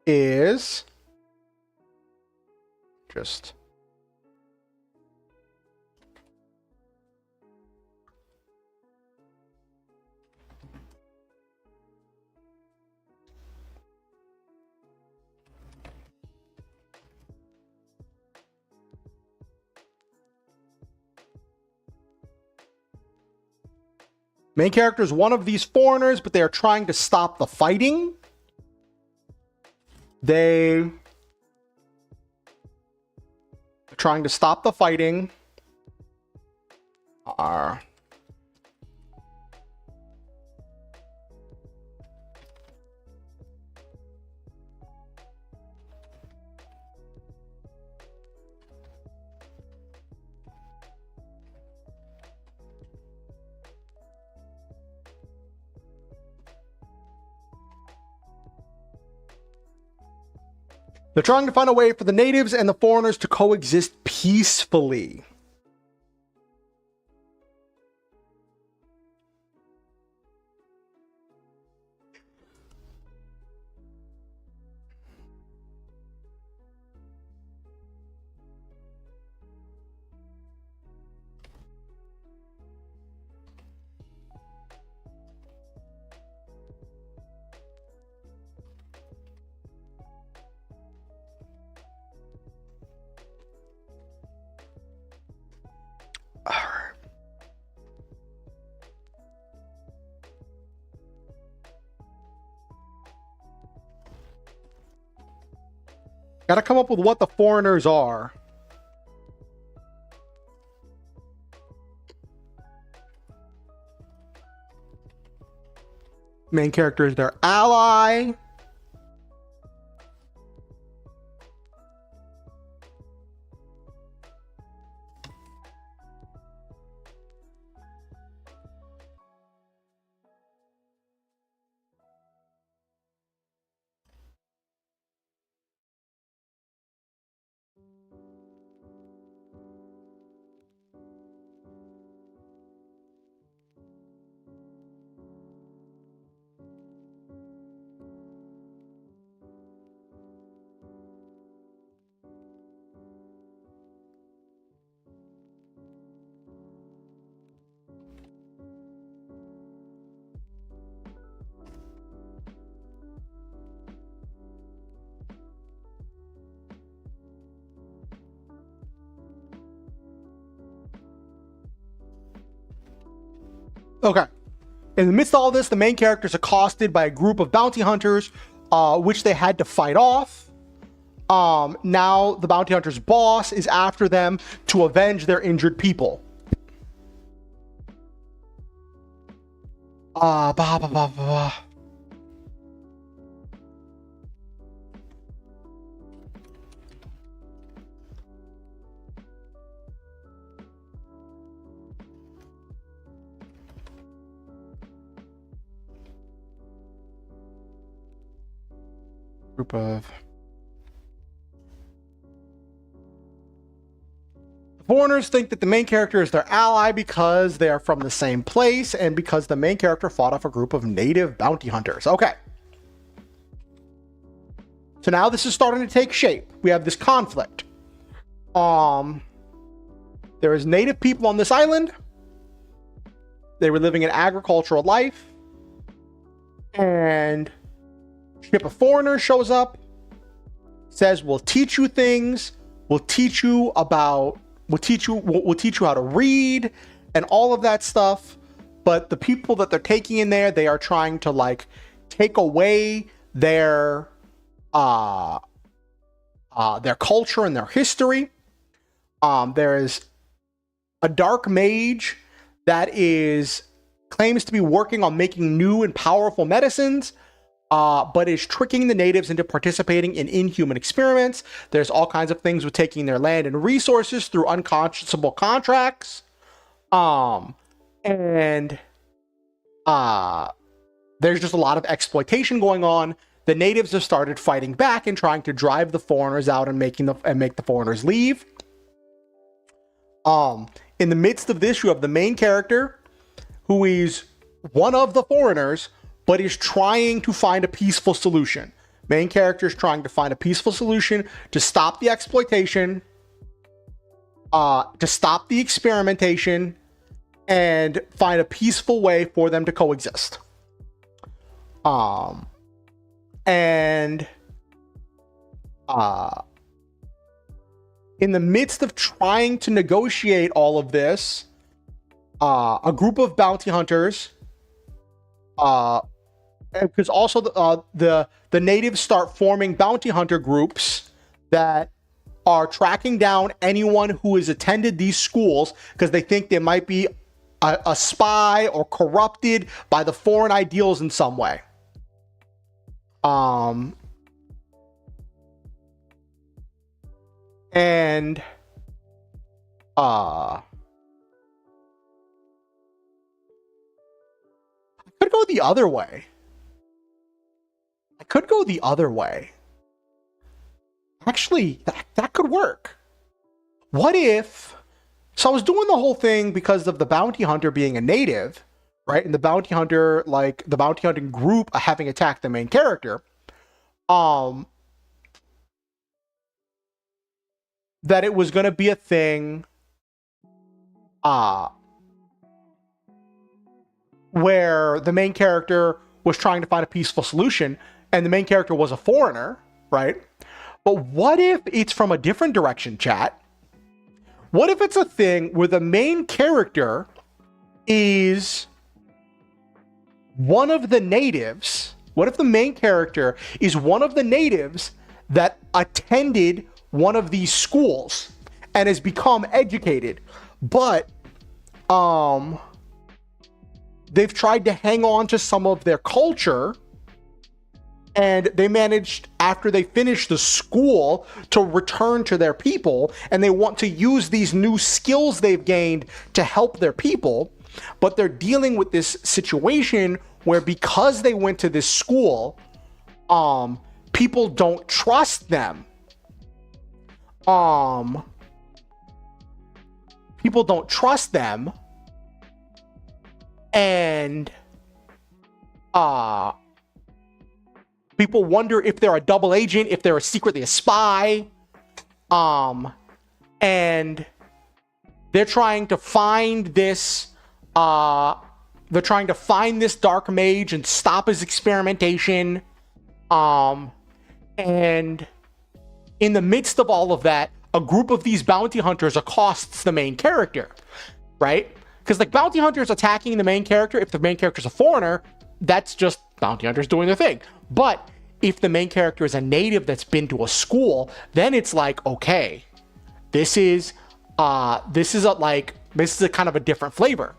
is just... Main character is one of these foreigners, but they are trying to stop the fighting. They are trying to stop the fighting. They're trying to find a way for the natives and the foreigners to coexist peacefully. Gotta come up with what the foreigners are. Main character is their ally. Okay. In the midst of all this, the main character is accosted by a group of bounty hunters, which they had to fight off. Now the bounty hunter's boss is after them to avenge their injured people. Group of foreigners think that the main character is their ally because they are from the same place and because the main character fought off a group of native bounty hunters. Okay. So now this is starting to take shape. We have this conflict. There is native people on this island. They were living an agricultural life. And a ship of foreigners shows up, says, we'll teach you things, we'll teach you how to read and all of that stuff. But the people that they're taking in there, they are trying to like take away their culture and their history. There's a dark mage that claims to be working on making new and powerful medicines, but is tricking the natives into participating in inhuman experiments. There's all kinds of things with taking their land and resources through unconscionable contracts. And there's just a lot of exploitation going on. The natives have started fighting back and trying to drive the foreigners out and make the foreigners leave. In the midst of this, you have the main character, who is one of the foreigners, but is trying to find a peaceful solution. Main character is trying to find a peaceful solution to stop the exploitation, to stop the experimentation, and find a peaceful way for them to coexist. In the midst of trying to negotiate all of this, a group of bounty hunters Because also the natives start forming bounty hunter groups that are tracking down anyone who has attended these schools because they think they might be a spy or corrupted by the foreign ideals in some way. And I could go the other way. Actually, that could work. What if... So I was doing the whole thing because of the bounty hunter being a native, right? And the bounty hunter, like, the bounty hunting group having attacked the main character. That it was going to be a thing where the main character was trying to find a peaceful solution, and the main character was a foreigner, right? But what if it's from a different direction, chat? What if it's a thing where the main character is one of the natives? What if the main character is one of the natives that attended one of these schools and has become educated, but they've tried to hang on to some of their culture, and they managed, after they finish the school, to return to their people, and they want to use these new skills they've gained to help their people, but they're dealing with this situation where, because they went to this school, people don't trust them. People don't trust them, and people wonder if they're a double agent, if they're secretly a spy, and they're trying to find this dark mage and stop his experimentation, and in the midst of all of that, a group of these bounty hunters accosts the main character, right? Because, like, bounty hunters attacking the main character, if the main character's a foreigner, that's just bounty hunters doing their thing. But if the main character is a native that's been to a school, then it's like, okay, this is a kind of a different flavor.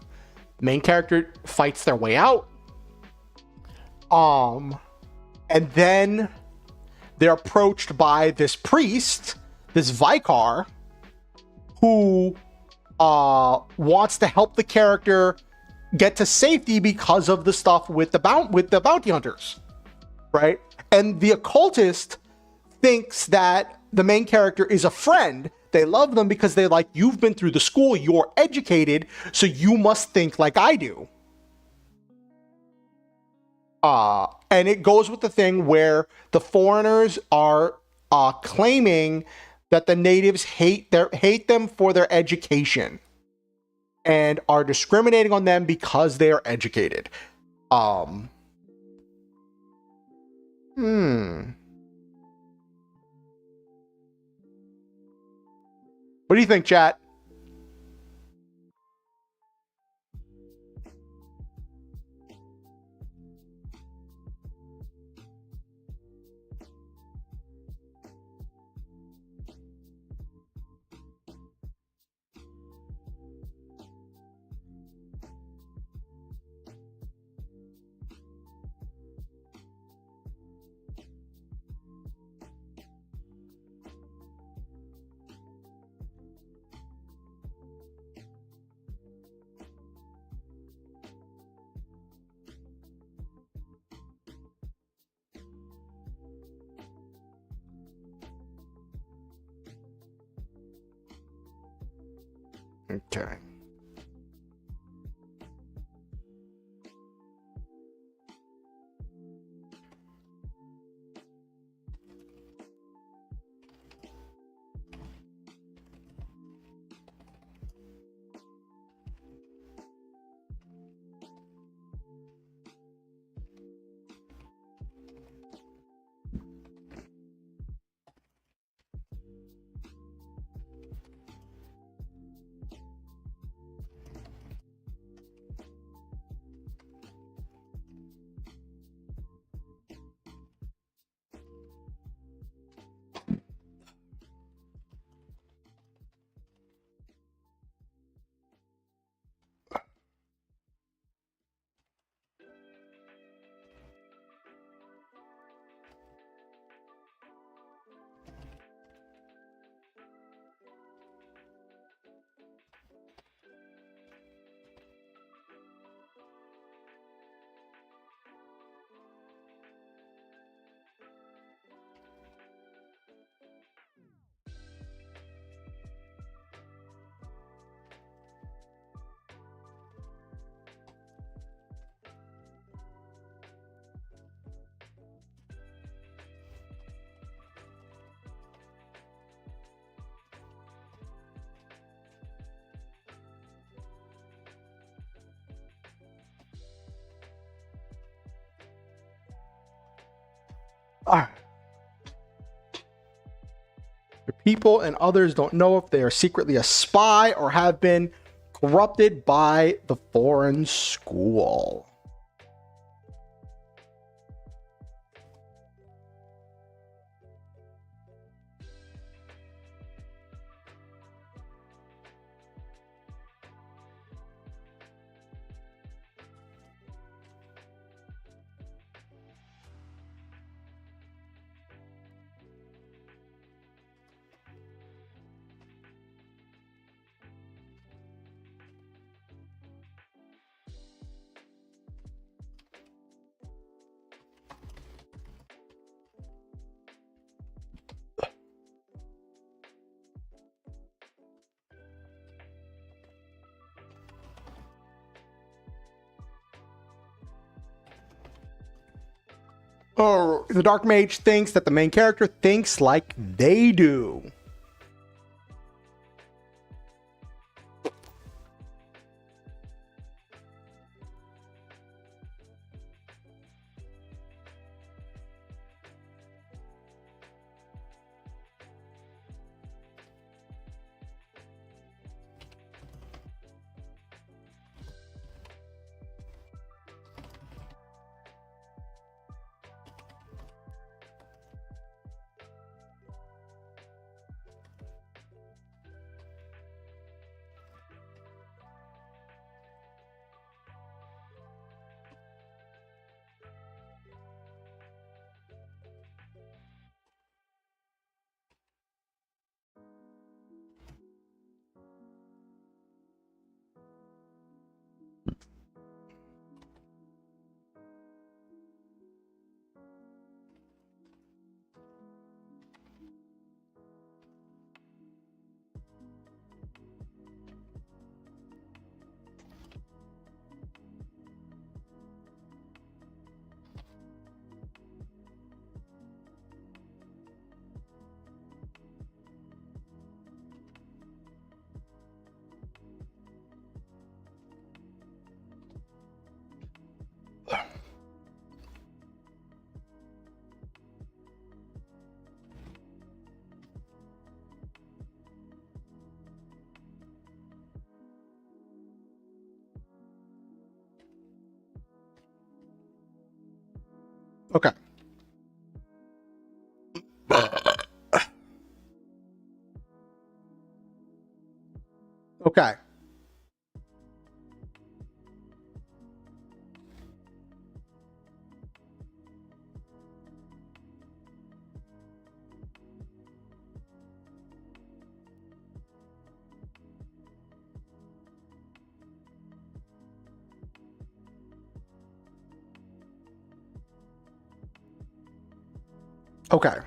Main character fights their way out, and then they're approached by this priest, this Vicar, who wants to help the character get to safety because of the stuff with the bounty hunters, right? And the occultist thinks that the main character is a friend. They love them because they're like, you've been through the school, you're educated, so you must think like I do. And it goes with the thing where the foreigners are claiming that the natives hate them for their education and are discriminating on them because they are educated. What do you think, chat? Okay. The people and others don't know if they are secretly a spy or have been corrupted by the foreign school. Or the Dark Mage thinks that the main character thinks like they do. Okay. Okay. Okay.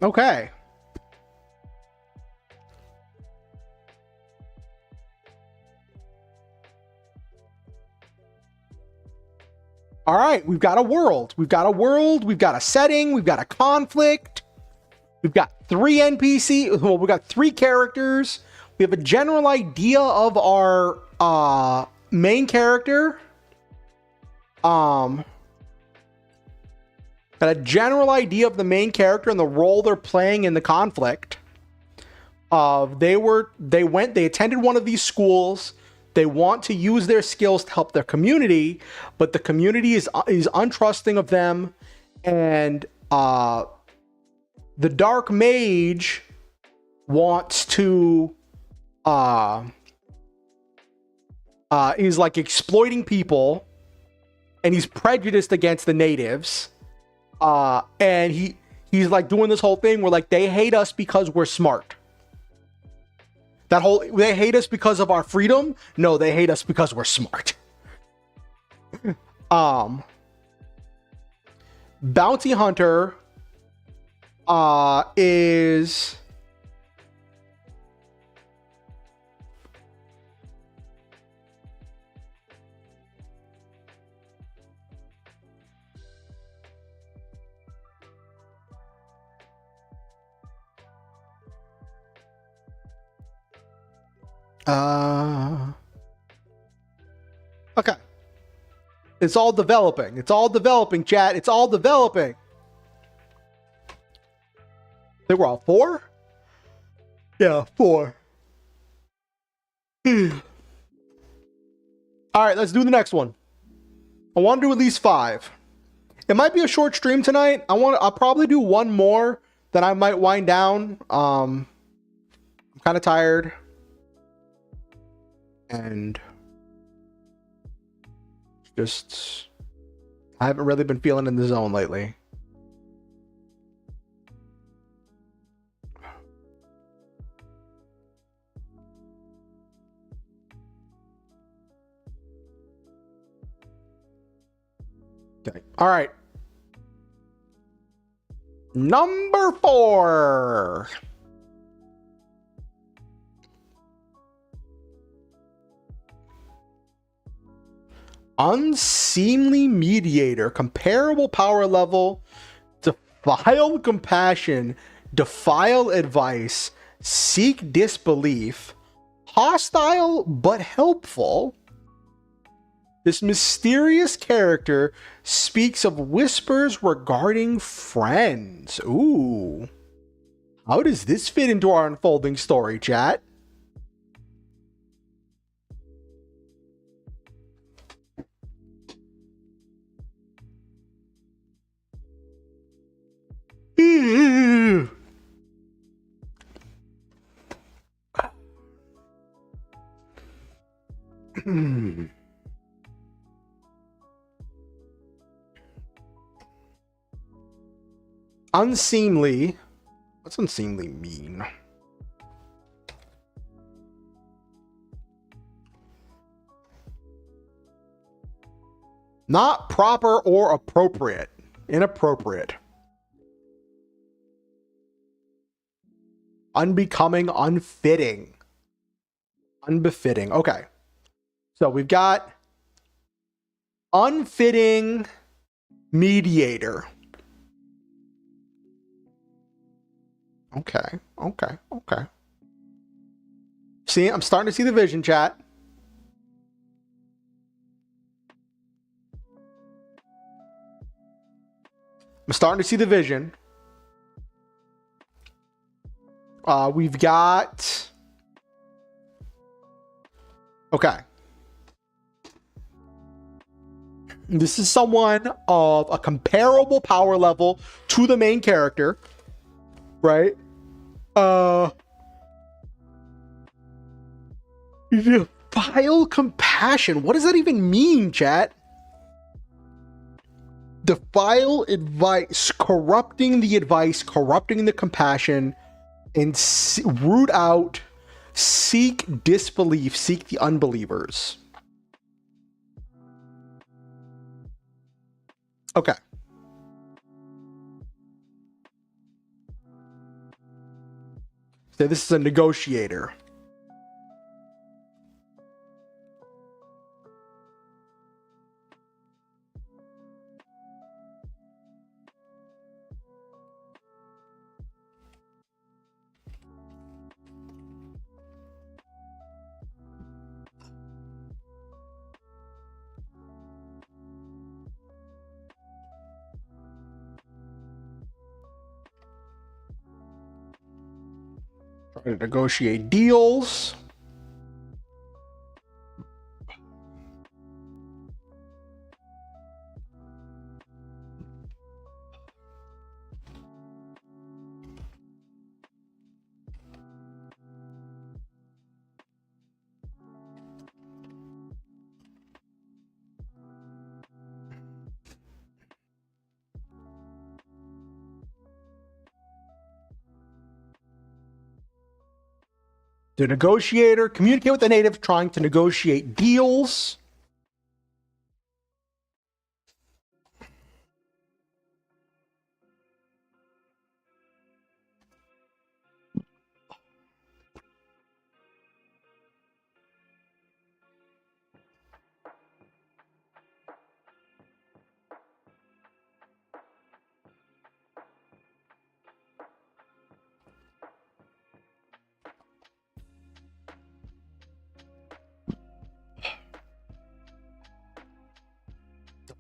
Okay. All right, we've got a world. We've got a world. We've got a setting. We've got a conflict. We've got 3 NPC. Well, we've got 3 characters. We have a general idea of our main character. and a general idea of the main character and the role they're playing in the conflict. They attended one of these schools. They want to use their skills to help their community, but the community is untrusting of them, and the dark mage wants to is like exploiting people, and he's prejudiced against the natives, and he's like doing this whole thing where like they hate us because we're smart. They hate us because of our freedom. No, they hate us because we're smart. Bounty Hunter is okay. It's all developing. It's all developing, chat. It's all developing. They were all 4? Yeah, 4. All right, let's do the next one. I want to do at least 5. It might be a short stream tonight. I'll probably do one more, then I might wind down. I'm kind of tired. And just, I haven't really been feeling in the zone lately. Okay. All right. Number 4. Unseemly mediator, comparable power level, defile compassion, defile advice, seek disbelief, hostile but helpful. This mysterious character speaks of whispers regarding friends. Ooh. How does this fit into our unfolding story, chat? Unseemly. What's unseemly mean? Not proper or appropriate. Inappropriate. Unbecoming, unfitting. Unbefitting. Okay. So we've got unfitting mediator. Okay. See, I'm starting to see the vision, chat. I'm starting to see the vision. We've got... Okay. This is someone of a comparable power level to the main character, right? Defile compassion. What does that even mean, chat? Defile advice, corrupting the advice, corrupting the compassion, and root out, seek disbelief, seek the unbelievers. Okay. So this is a negotiator. Negotiate deals. The negotiator, communicate with the natives trying to negotiate deals.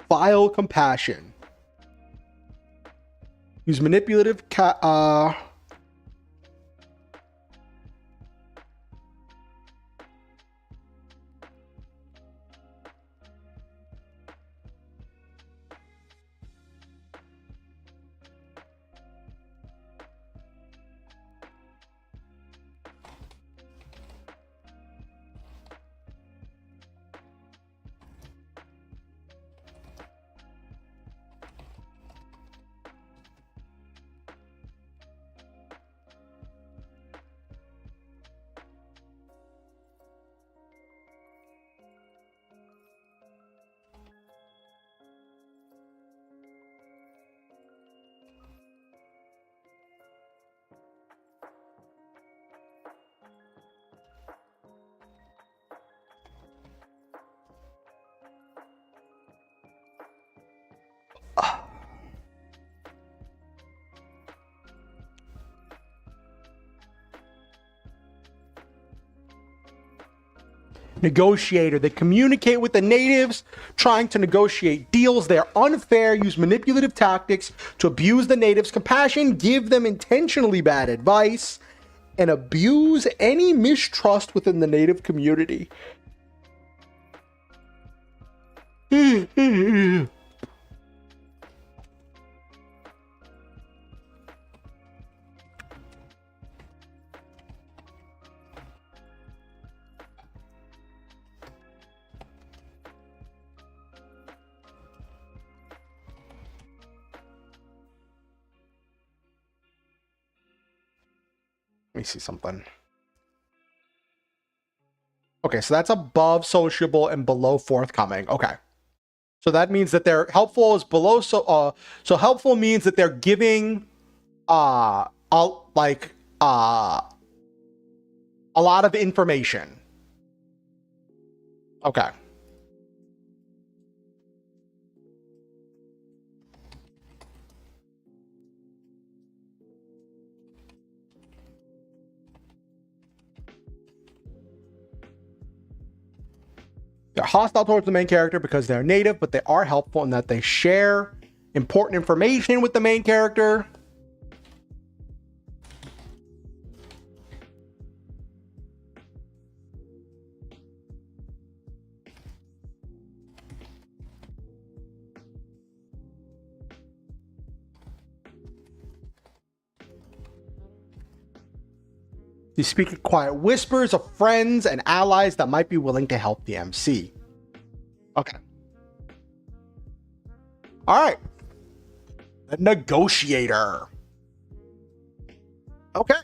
Vile compassion. Use manipulative negotiator. They communicate with the natives trying to negotiate deals. They're unfair, use manipulative tactics to abuse the natives' compassion, give them intentionally bad advice, and abuse any mistrust within the native community. Let me see something. Okay, so that's above sociable and below forthcoming. Okay. So that means that they're helpful is below so helpful means that they're giving a lot of information. Okay. They're hostile towards the main character because they're native, but they are helpful in that they share important information with the main character. They speak in quiet whispers of friends and allies that might be willing to help the MC. Okay. All right. The negotiator. Okay.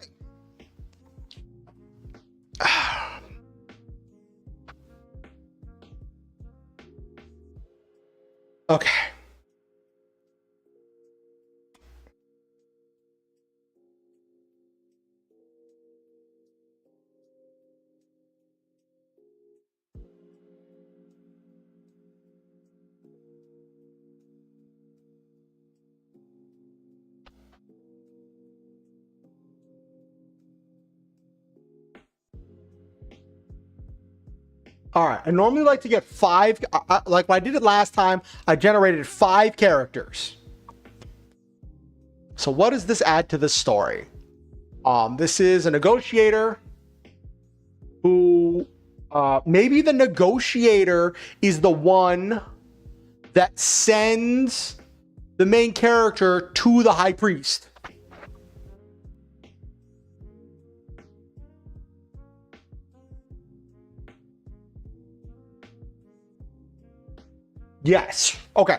Okay. All right, I normally like to get 5, like when I did it last time, I generated 5 characters. So what does this add to the story? This is a negotiator who maybe the negotiator is the one that sends the main character to the high priest. Yes. Okay.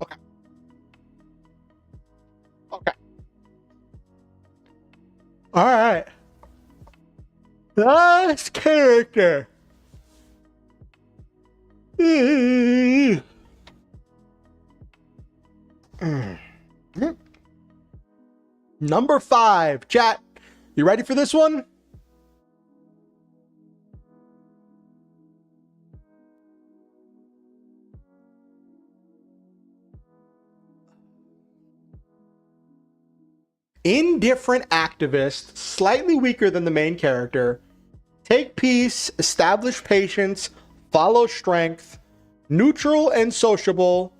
Okay. Okay. All right. Last character. Number 5. Chat, you ready for this one? Indifferent activist, slightly weaker than the main character. Take peace, establish patience, follow strength, neutral and sociable.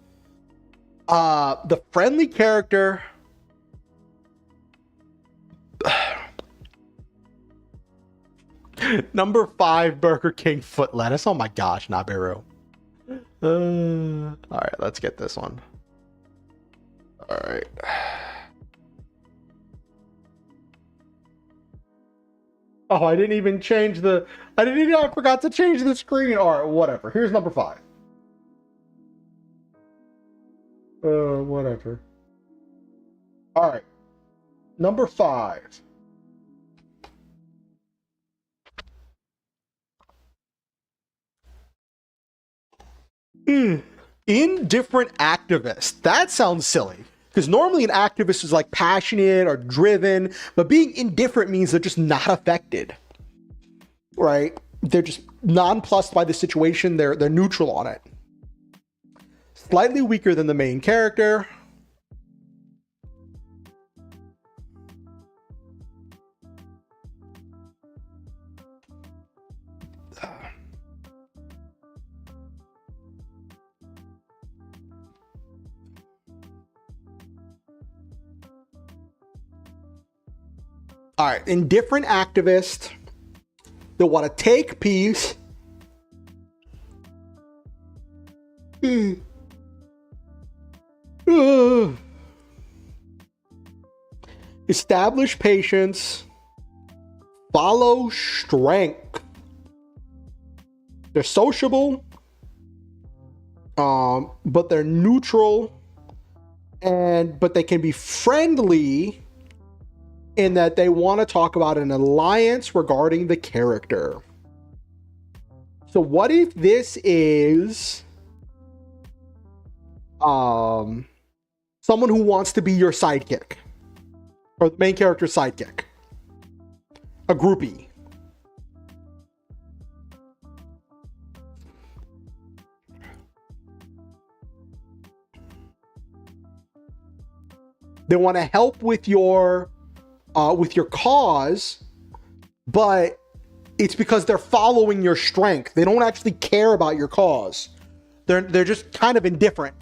The friendly character. Number 5, Burger King foot lettuce. Oh my gosh, Nabiru. All right, let's get this one. All right. Oh, I didn't even change the. I forgot to change the screen. All right, whatever. Here's number 5. Whatever. All right, number 5. Indifferent activist. That sounds silly. Because normally an activist is like passionate or driven, but being indifferent means they're just not affected. Right? They're just nonplussed by the situation. They're neutral on it. Slightly weaker than the main character. All right, indifferent activist. They want to take peace. Establish patience. Follow strength. They're sociable, but they're neutral, but they can be friendly in that they want to talk about an alliance regarding the character. So what if this is someone who wants to be your sidekick, or the main character's sidekick, a groupie? They want to help with your cause, but it's because they're following your strength. They don't actually care about your cause. They're just kind of indifferent.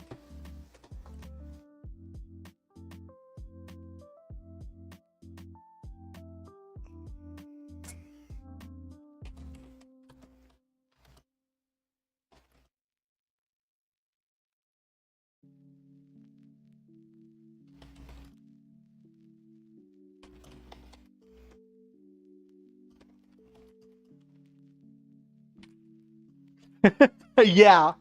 Yeah.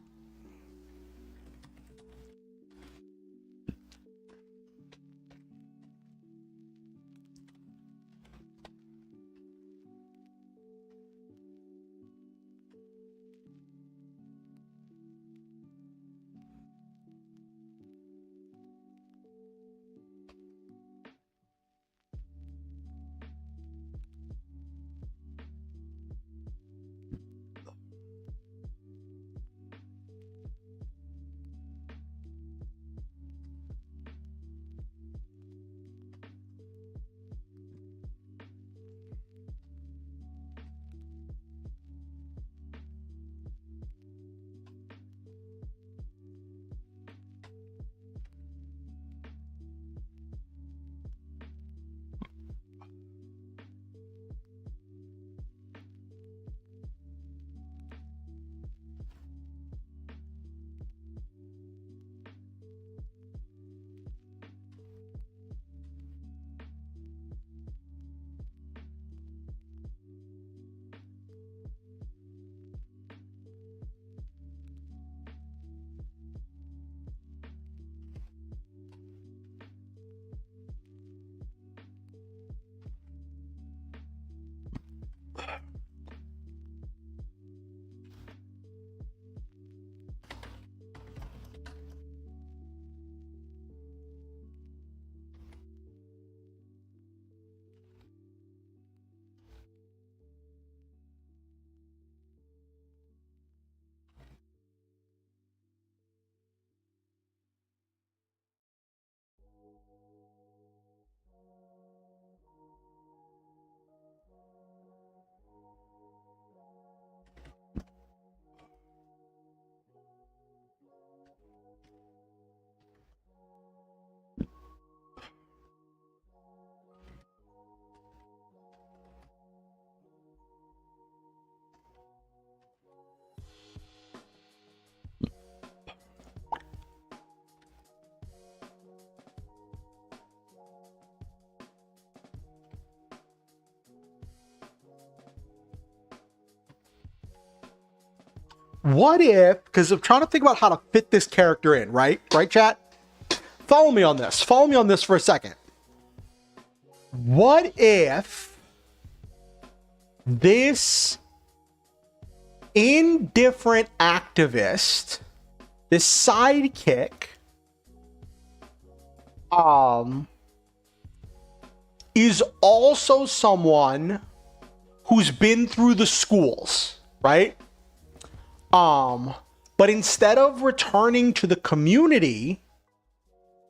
What if, because I'm trying to think about how to fit this character in, right? Right, chat? Follow me on this. Follow me on this for a second. What if this indifferent activist, this sidekick, is also someone who's been through the schools, right? But instead of returning to the community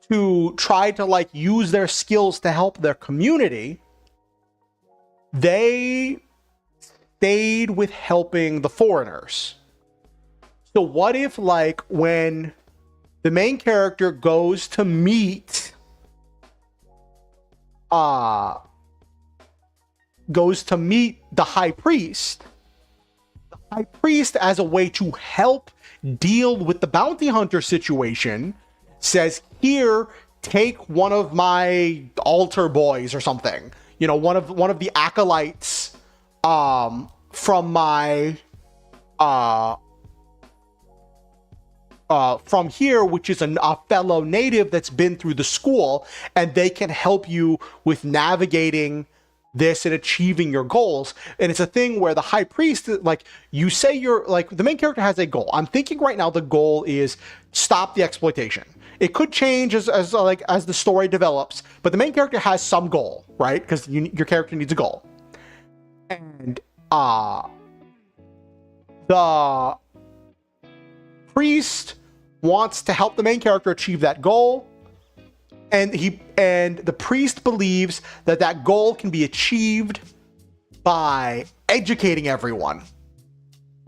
to try to like use their skills to help their community, they stayed with helping the foreigners. So what if like when the main character goes to meet the high priest, as a way to help deal with the bounty hunter situation, says, here, take one of my altar boys or something, you know, one of the acolytes from my from here, which is a fellow native that's been through the school, and they can help you with navigating this and achieving your goals. And it's a thing where the high priest, like, you say you're like, the main character has a goal. I'm thinking right now the goal is stop the exploitation. It could change as the story develops, but the main character has some goal, right? Because your character needs a goal. And the priest wants to help the main character achieve that goal. And the priest believes that goal can be achieved by educating everyone.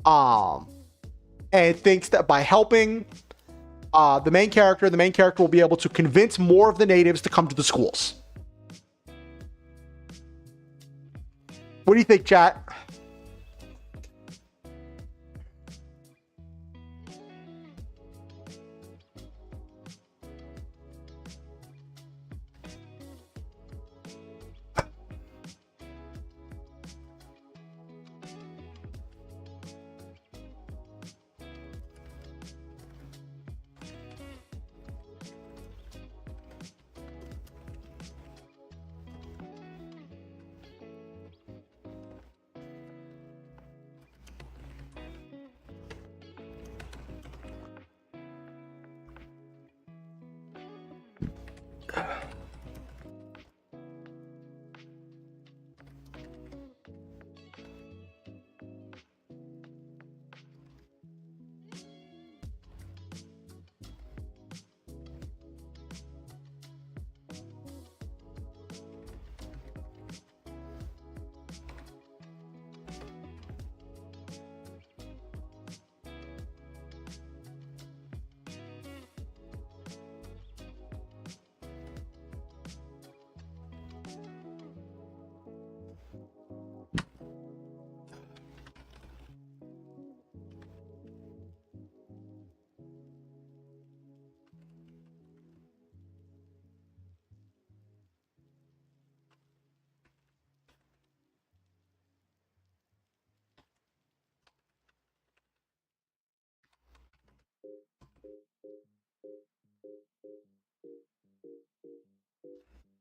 And thinks that by helping the main character will be able to convince more of the natives to come to the schools. What do you think, chat?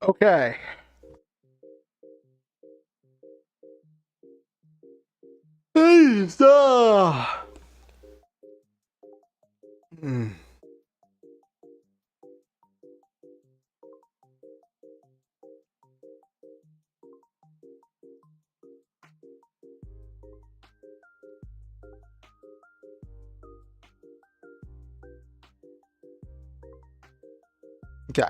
Okay. Please, Okay.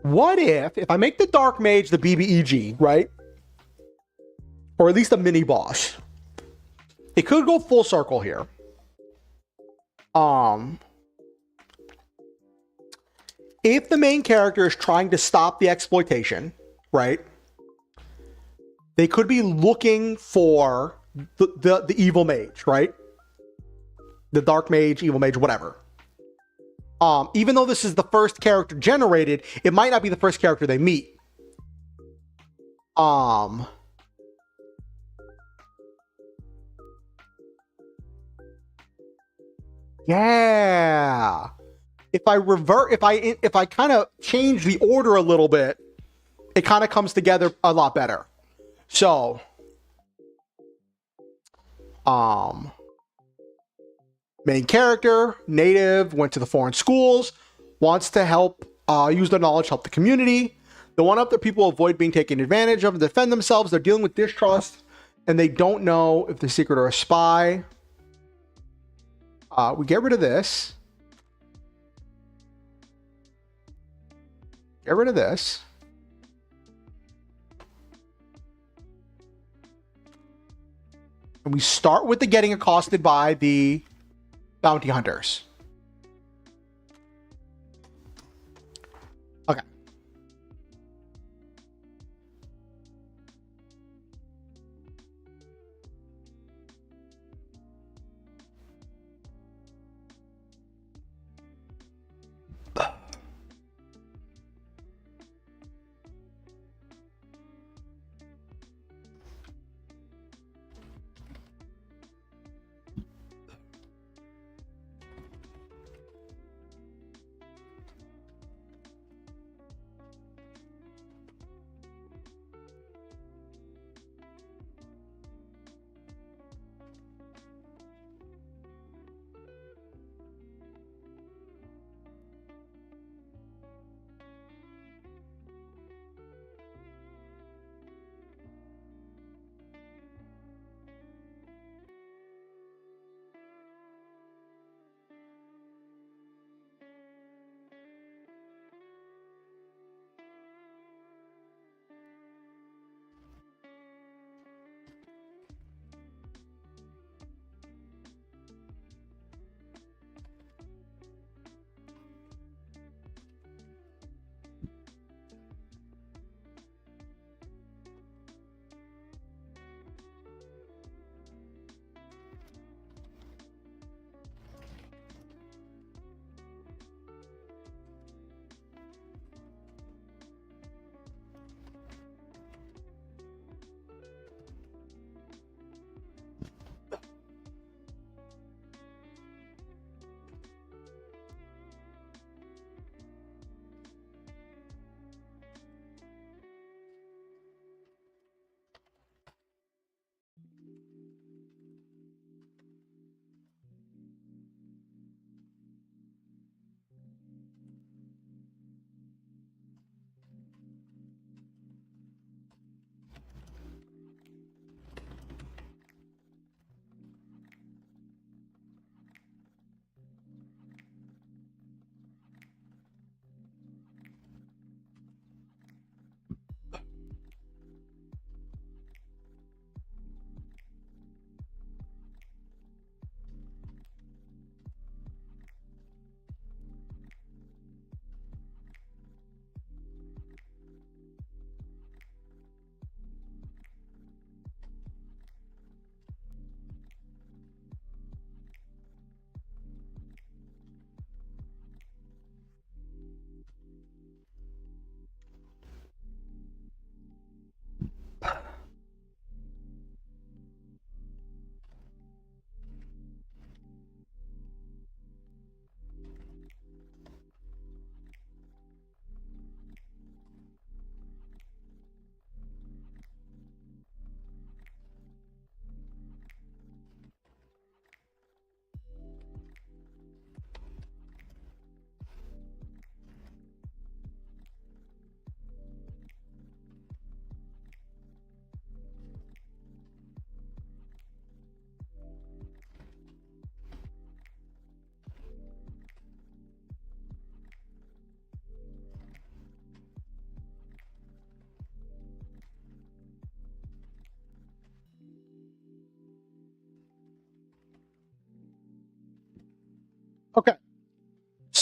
What if I make the Dark Mage the BBEG, right? Or at least a mini boss. It could go full circle here. If the main character is trying to stop the exploitation, right? They could be looking for the evil mage, right? The Dark Mage, evil mage, whatever. Even though this is the first character generated, it might not be the first character they meet. Yeah. If I kind of change the order a little bit, it kind of comes together a lot better. So, main character, native, went to the foreign schools, wants to help, use their knowledge, help the community. The one up there, people avoid being taken advantage of and defend themselves. They're dealing with distrust, and they don't know if they're secret or a spy. We get rid of this. Get rid of this. And we start with the getting accosted by the bounty hunters. Okay.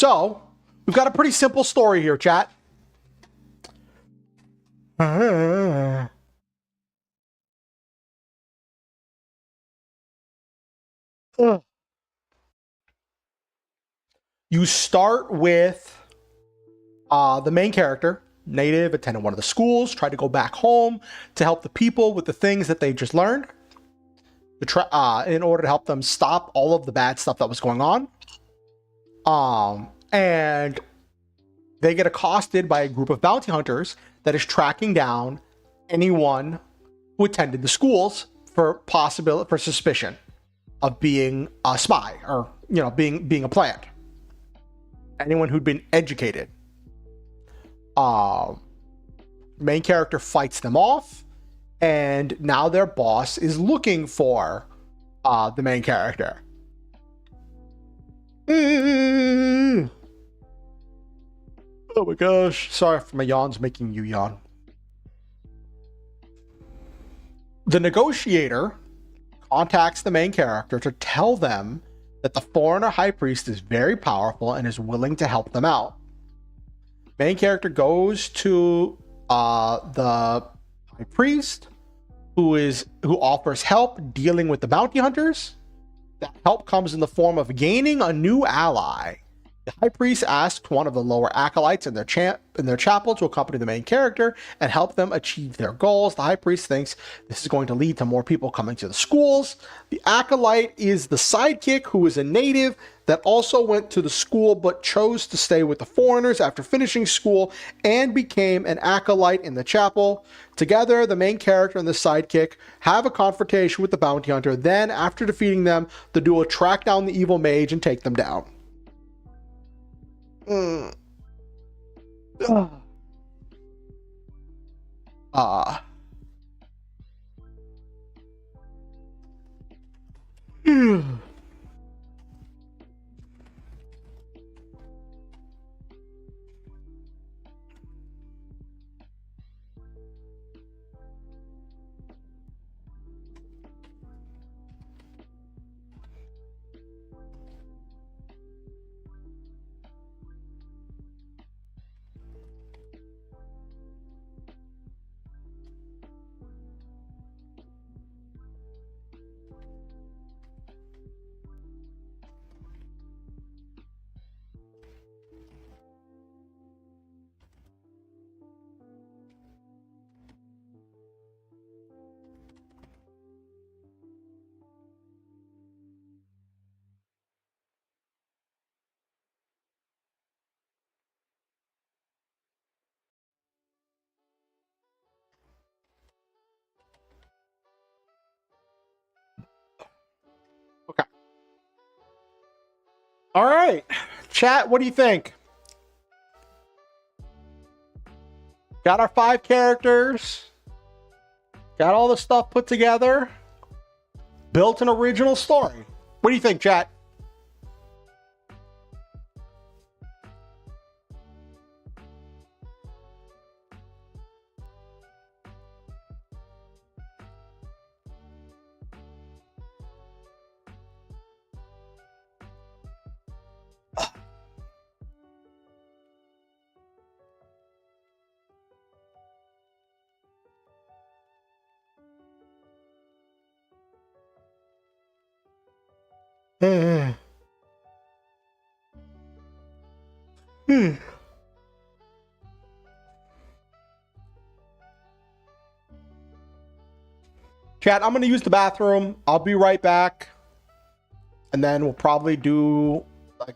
So, we've got a pretty simple story here, chat. You start with the main character, native, attended one of the schools, tried to go back home to help the people with the things that they just learned in order to help them stop all of the bad stuff that was going on. And they get accosted by a group of bounty hunters that is tracking down anyone who attended the schools for suspicion of being a spy or being a plant. Anyone who'd been educated. Main character fights them off, and now their boss is looking for the main character. Oh my gosh. Sorry for my yawns making you yawn. The negotiator contacts the main character to tell them that the foreigner high priest is very powerful and is willing to help them out. Main character goes to the high priest, who offers help dealing with the bounty hunters. That help comes in the form of gaining a new ally. The high priest asks one of the lower acolytes in their chapel to accompany the main character and help them achieve their goals. The high priest thinks this is going to lead to more people coming to the schools. The acolyte is the sidekick, who is a native that also went to the school but chose to stay with the foreigners after finishing school and became an acolyte in the chapel. Together, the main character and the sidekick have a confrontation with the bounty hunter. Then, after defeating them, the duo track down the evil mage and take them down. Okay. All right. Chat, what do you think? Got our 5 characters. Got all the stuff put together. Built an original story. What do you think, chat? Chat, I'm going to use the bathroom. I'll be right back. And then we'll probably do,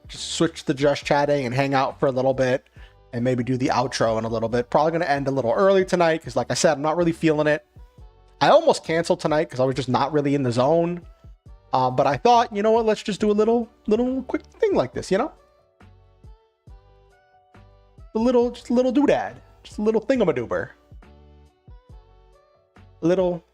just switch to just chatting and hang out for a little bit. And maybe do the outro in a little bit. Probably going to end a little early tonight because, like I said, I'm not really feeling it. I almost canceled tonight because I was just not really in the zone. But I thought, you know what, let's just do a little quick thing like this, you know? Just a little doodad. Just a little thingamadoober. A little...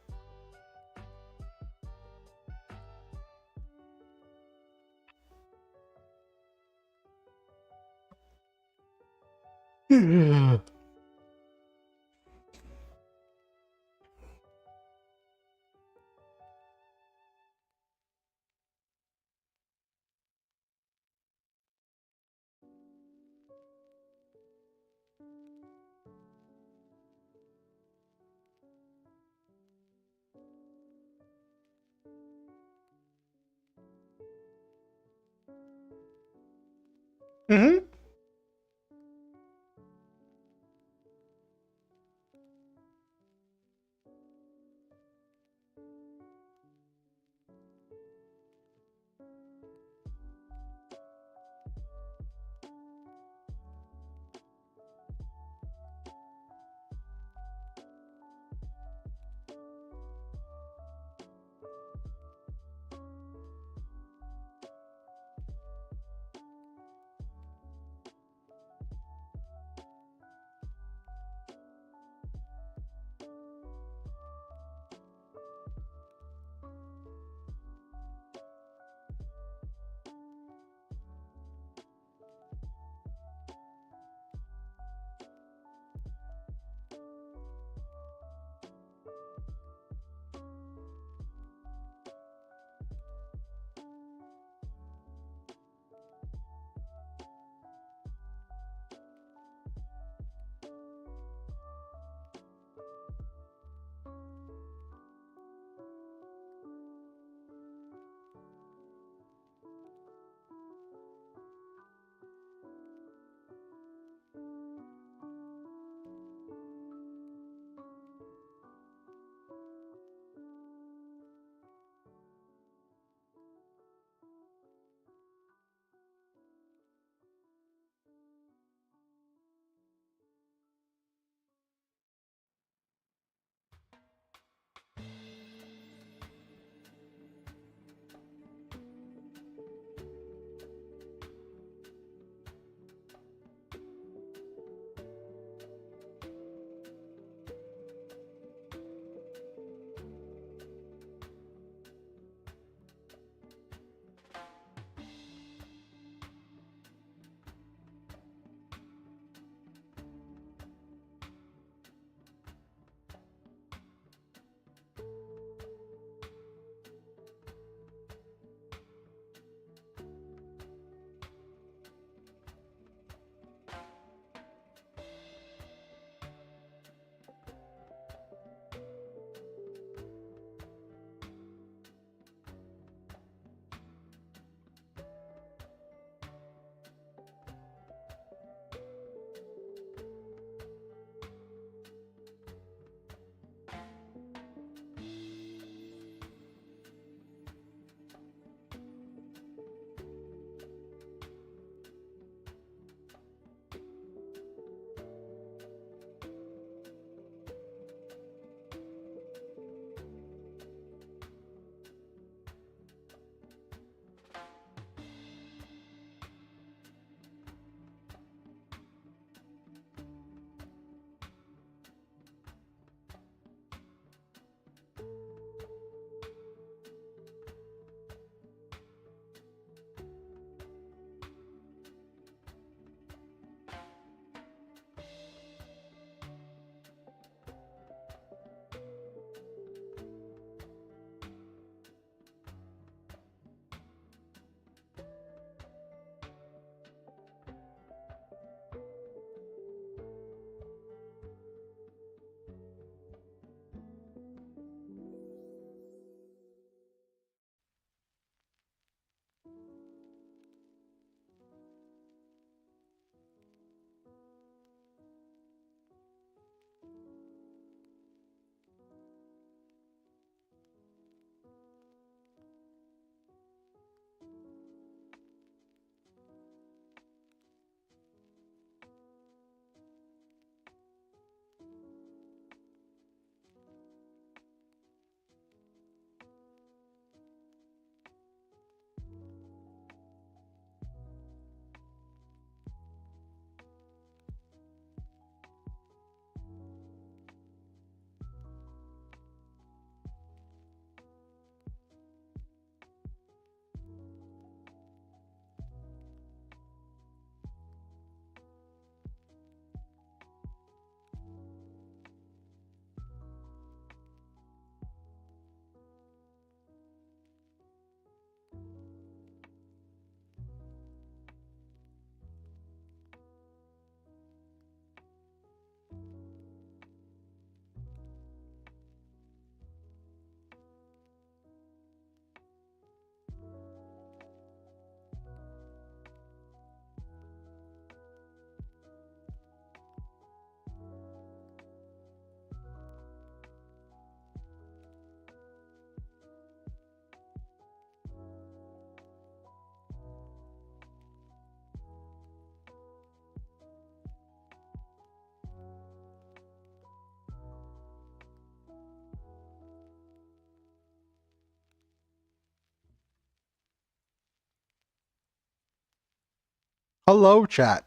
Hello, chat.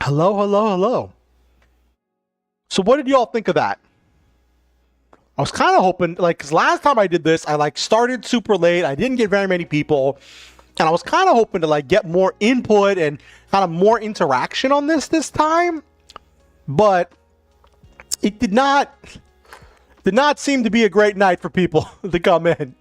Hello, hello, hello. So what did y'all think of that? I was kind of hoping, like, because last time I did this, I like started super late. I didn't get very many people, and I was kind of hoping to like get more input and kind of more interaction on this time. But it did not seem to be a great night for people to come in.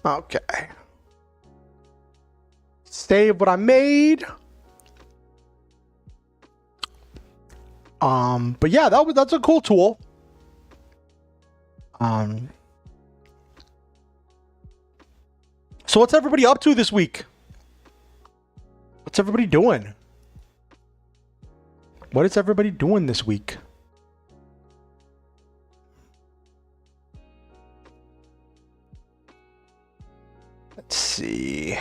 Okay. Save what I made. But yeah, that's a cool tool. So what's everybody up to this week? What's everybody doing? What is everybody doing this week? Let's see.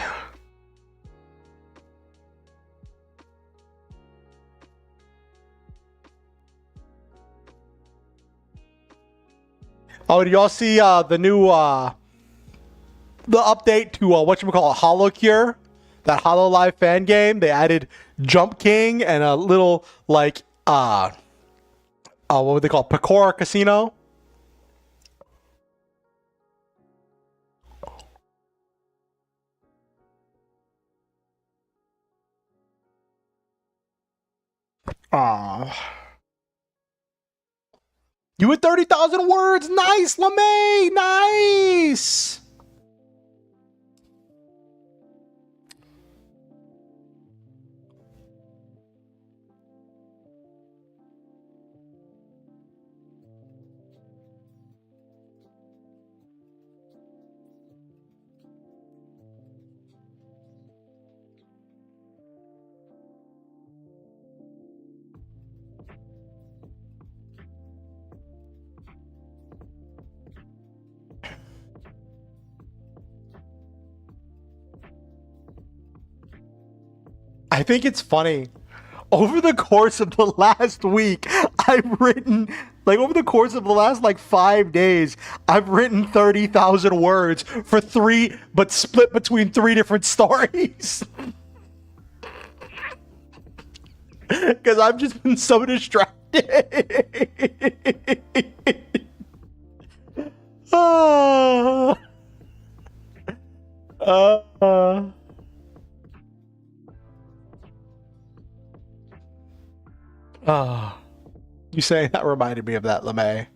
Oh, did y'all see the new the update to whatchamacallit, HoloCure? That HoloLive fan game? They added Jump King and a little like what would they call it? Pecora Casino? You had 30,000 words. Nice, LeMay. Nice. I think it's funny. Over the course of the last week, I've written, like, over the course of the last, like, 5 days, I've written 30,000 words for 3, but split between 3 different stories. Because I've just been so distracted. You saying that reminded me of that, LeMay.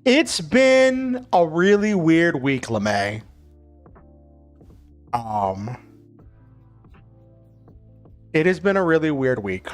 It's been a really weird week, LeMay. It has been a really weird week.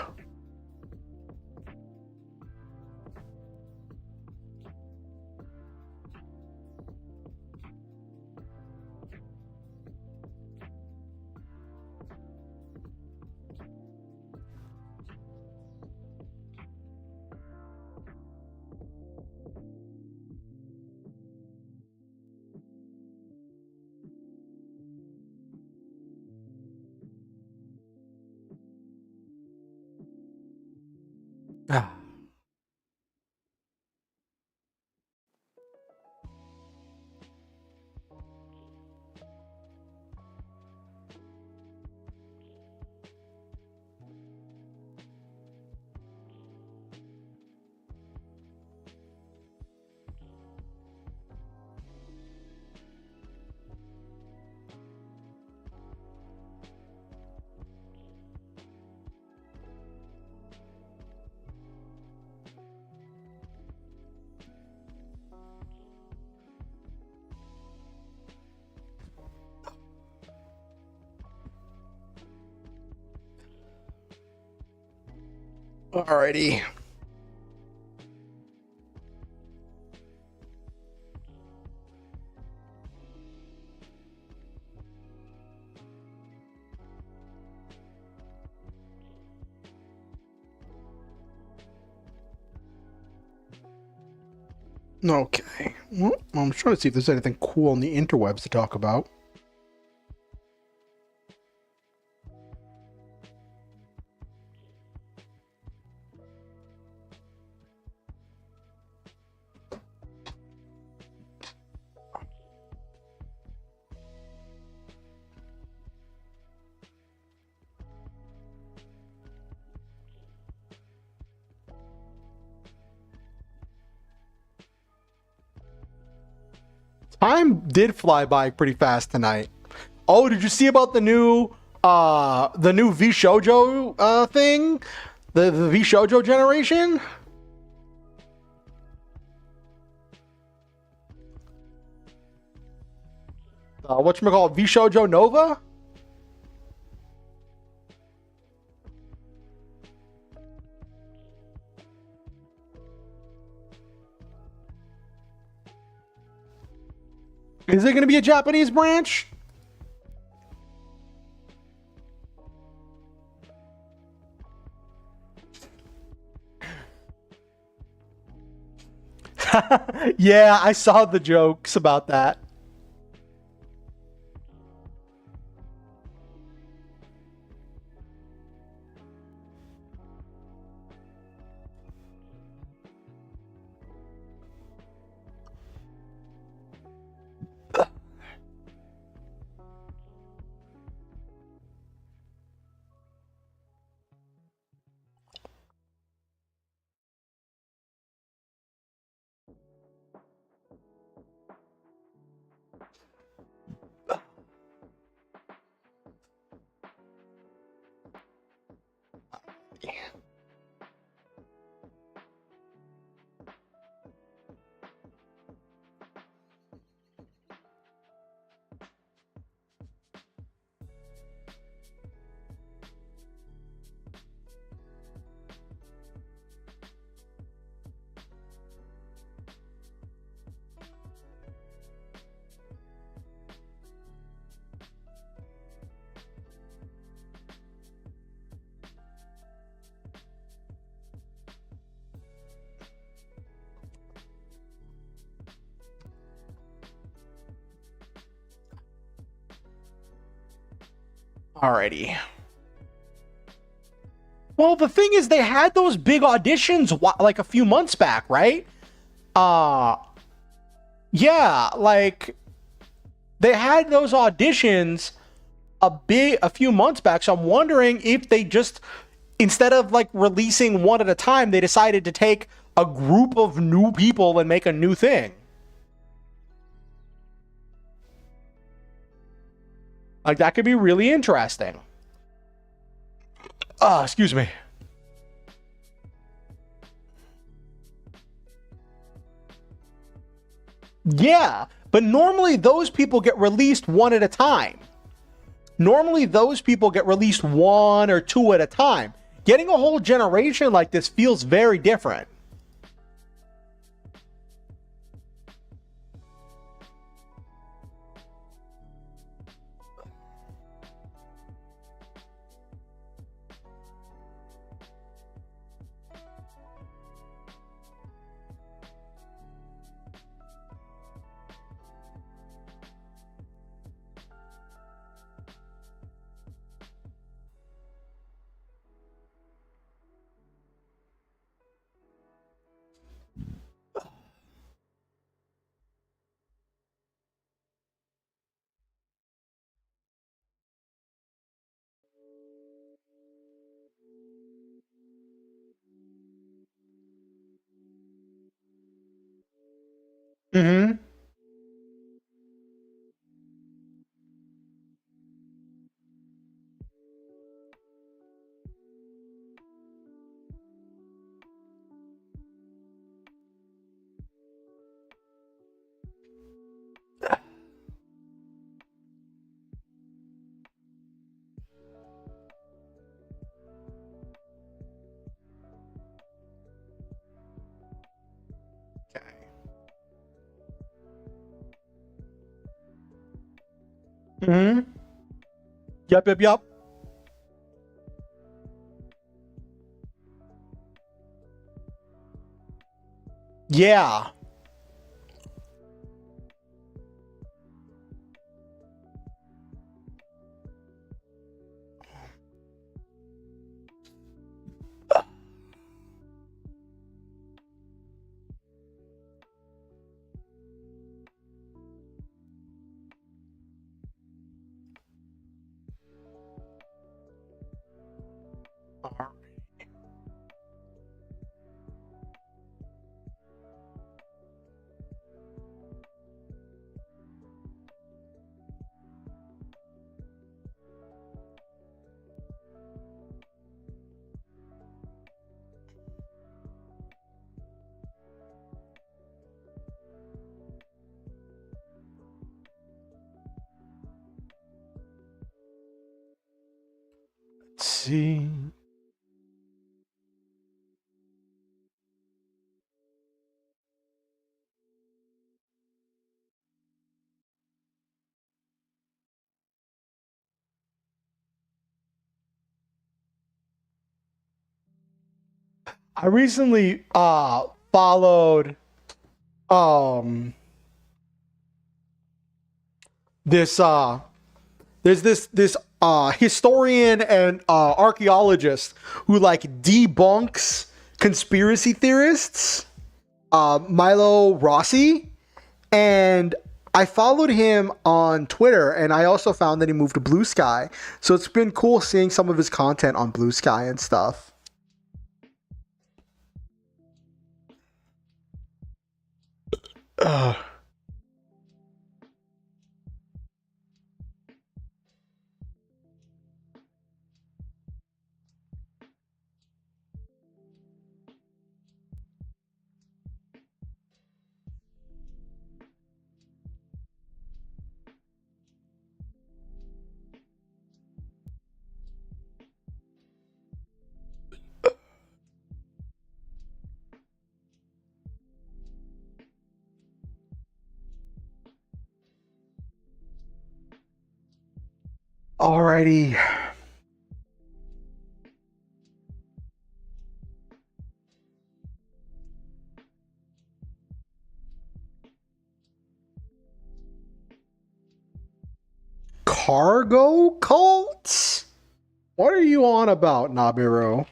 Alrighty. Okay. Well, I'm trying to see if there's anything cool on the interwebs to talk about. Time did fly by pretty fast tonight. Oh, did you see about the new V Shoujo thing? The V Shoujo generation? Whatchamacallit, V Shoujo Nova? Is there gonna be a Japanese branch? Yeah, I saw the jokes about that. Alrighty. Well, the thing is, they had those big auditions like a few months back, right? Yeah, like they had those auditions a few months back. So I'm wondering if they just, instead of like releasing one at a time, they decided to take a group of new people and make a new thing. Like that could be really interesting. Excuse me. Yeah, but normally those people get released one at a time. Normally those people get released one or two at a time. Getting a whole generation like this feels very different. Mm-hmm. Mm-hmm. Yep, yep, yep. Yeah. Let's see. I recently followed um this there's this historian and archaeologist who like debunks conspiracy theorists, Milo Rossi, and I followed him on Twitter, and I also found that he moved to Blue Sky. So it's been cool seeing some of his content on Blue Sky and stuff. Ugh. Alrighty. Cargo cults? What are you on about, Nabiru?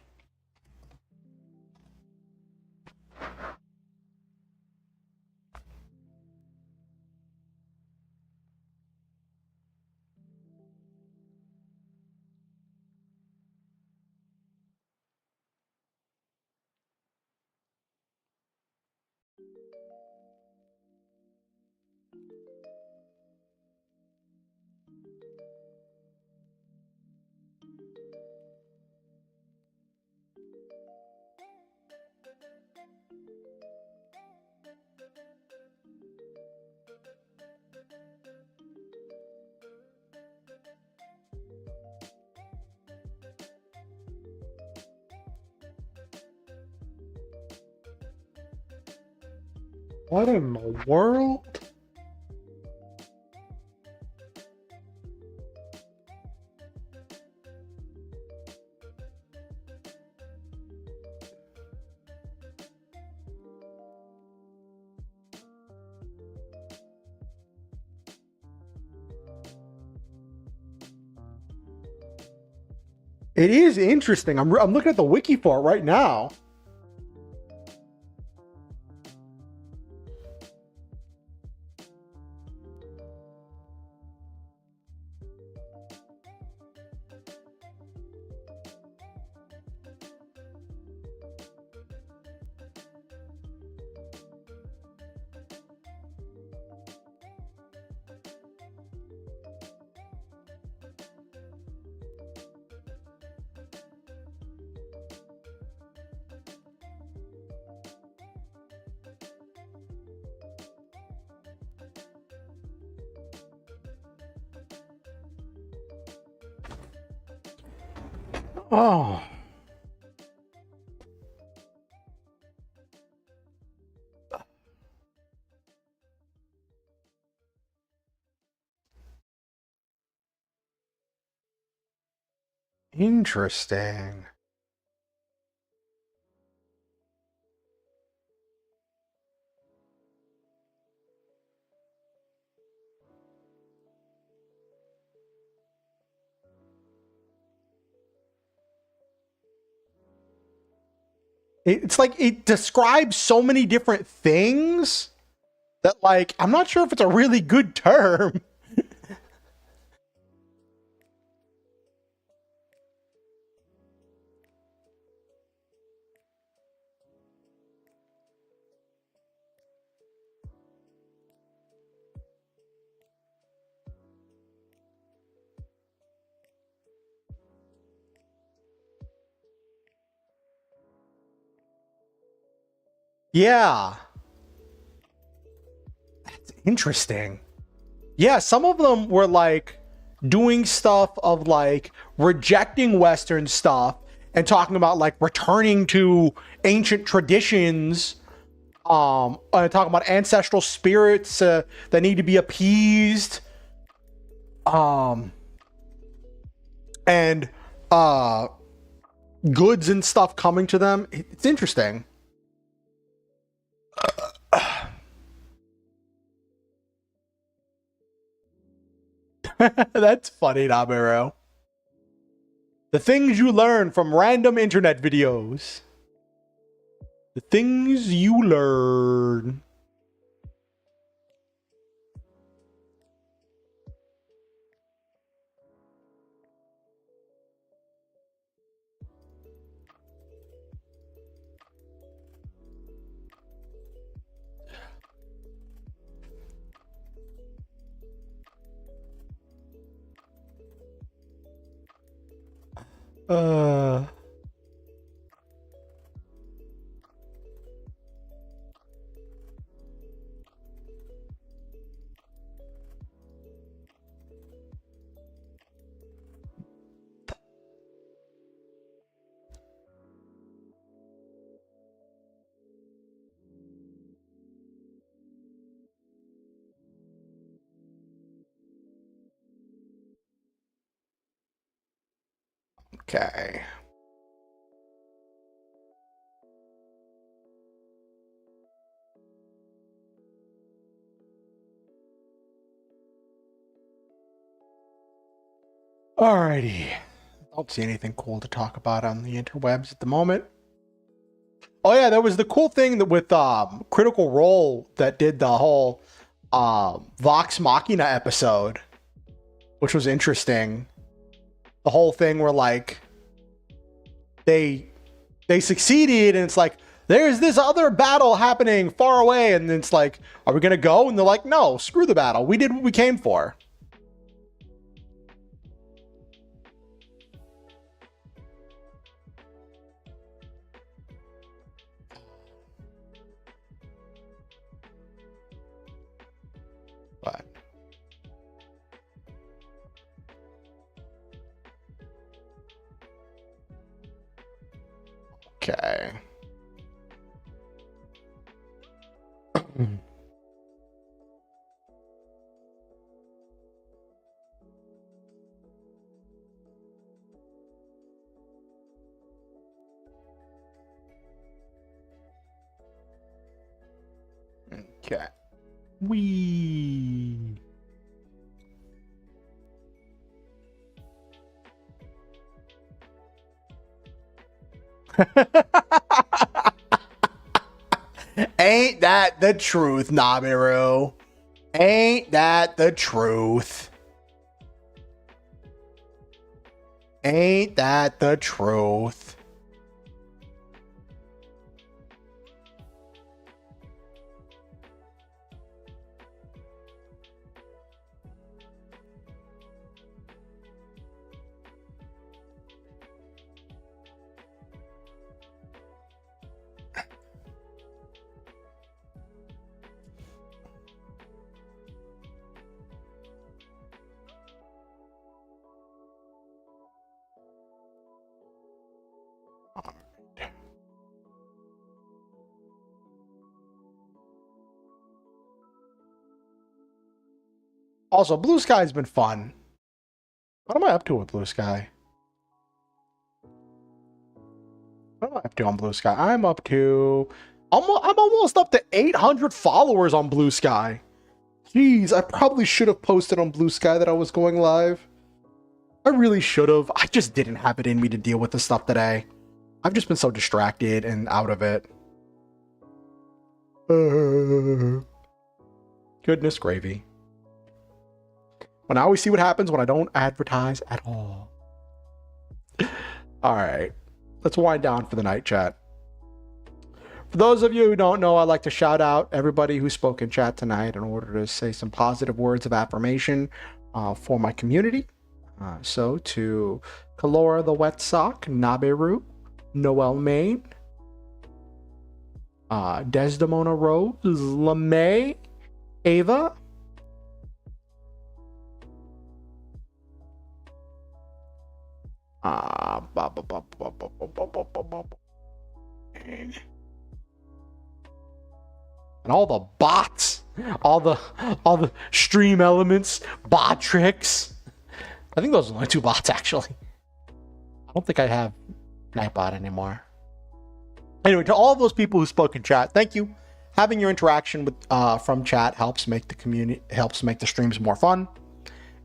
What in the world? It is interesting. I'm looking at the wiki for it right now. Oh. Interesting. It's like it describes so many different things that, like, I'm not sure if it's a really good term. Yeah. That's interesting. Yeah, some of them were like doing stuff of like rejecting Western stuff and talking about like returning to ancient traditions, talking about ancestral spirits that need to be appeased, um, and uh, goods and stuff coming to them. It's interesting. That's funny, Nabero. The things you learn from random internet videos. The things you learn. Uh... Okay. Alrighty. I don't see anything cool to talk about on the interwebs at the moment. Oh yeah, there was the cool thing that with Critical Role that did the whole Vox Machina episode, which was interesting. The whole thing where like they succeeded and it's like there's this other battle happening far away and it's like, are we gonna go? And they're like, no, screw the battle. We did what we came for. But okay. Okay. We ain't that the truth, Nabiru? Ain't that the truth? Ain't that the truth? Also, Blue Sky's been fun. What am I up to with Blue Sky? What am I up to on Blue Sky? I'm up to... I'm almost up to 800 followers on Blue Sky. Jeez, I probably should have posted on Blue Sky that I was going live. I really should have. I just didn't have it in me to deal with this stuff today. I've just been so distracted and out of it. Goodness gravy. Well, now we see what happens when I don't advertise at all. All right. Let's wind down for the night, chat. For those of you who don't know, I'd like to shout out everybody who spoke in chat tonight in order to say some positive words of affirmation for my community. So to Kalora the Wet Sock, Naberu, Noel Main, Desdemona Rose, LeMay, Ava, and all the bots, all the stream elements, bot tricks. I think those are only 2 bots actually. I don't think I have Nightbot anymore. Anyway, to all those people who spoke in chat, thank you. Having your interaction with from chat helps make the community, helps make the streams more fun.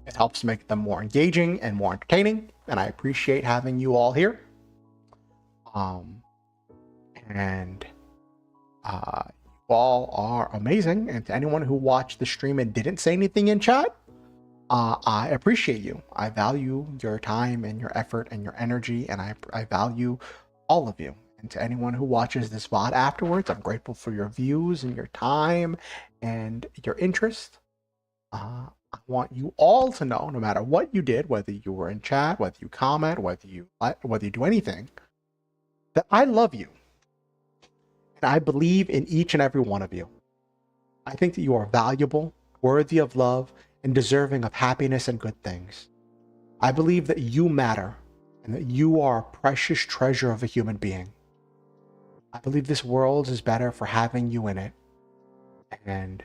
It helps make them more engaging and more entertaining, and I appreciate having you all here. You all are amazing, and to anyone who watched the stream and didn't say anything in chat, I appreciate you. I value your time and your effort and your energy, and I value all of you. And to anyone who watches this VOD afterwards, I'm grateful for your views and your time and your interest. I want you all to know, no matter what you did, whether you were in chat, whether you comment, whether you do anything, that I love you. And I believe in each and every one of you. I think that you are valuable, worthy of love, and deserving of happiness and good things. I believe that you matter and that you are a precious treasure of a human being. I believe this world is better for having you in it, and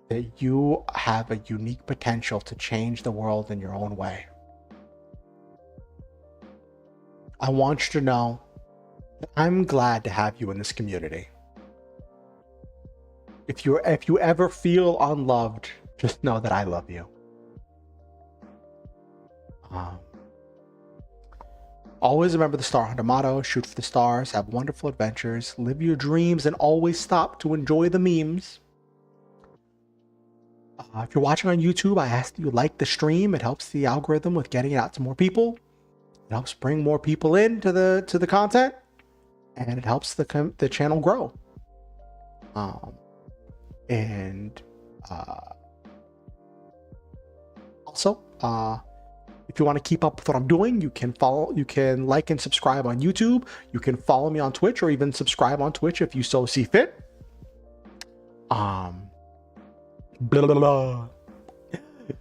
that you have a unique potential to change the world in your own way. I want you to know that I'm glad to have you in this community. If you ever feel unloved, just know that I love you. Always remember the Star Hunter motto: shoot for the stars, have wonderful adventures, live your dreams, and always stop to enjoy the memes. If you're watching on YouTube, I ask that you like the stream. It helps the algorithm with getting it out to more people. It helps bring more people into the content, and it helps the channel grow. Also, if you want to keep up with what I'm doing, you can like and subscribe on YouTube. You can follow me on Twitch, or even subscribe on Twitch if you so see fit. Blah, blah, blah.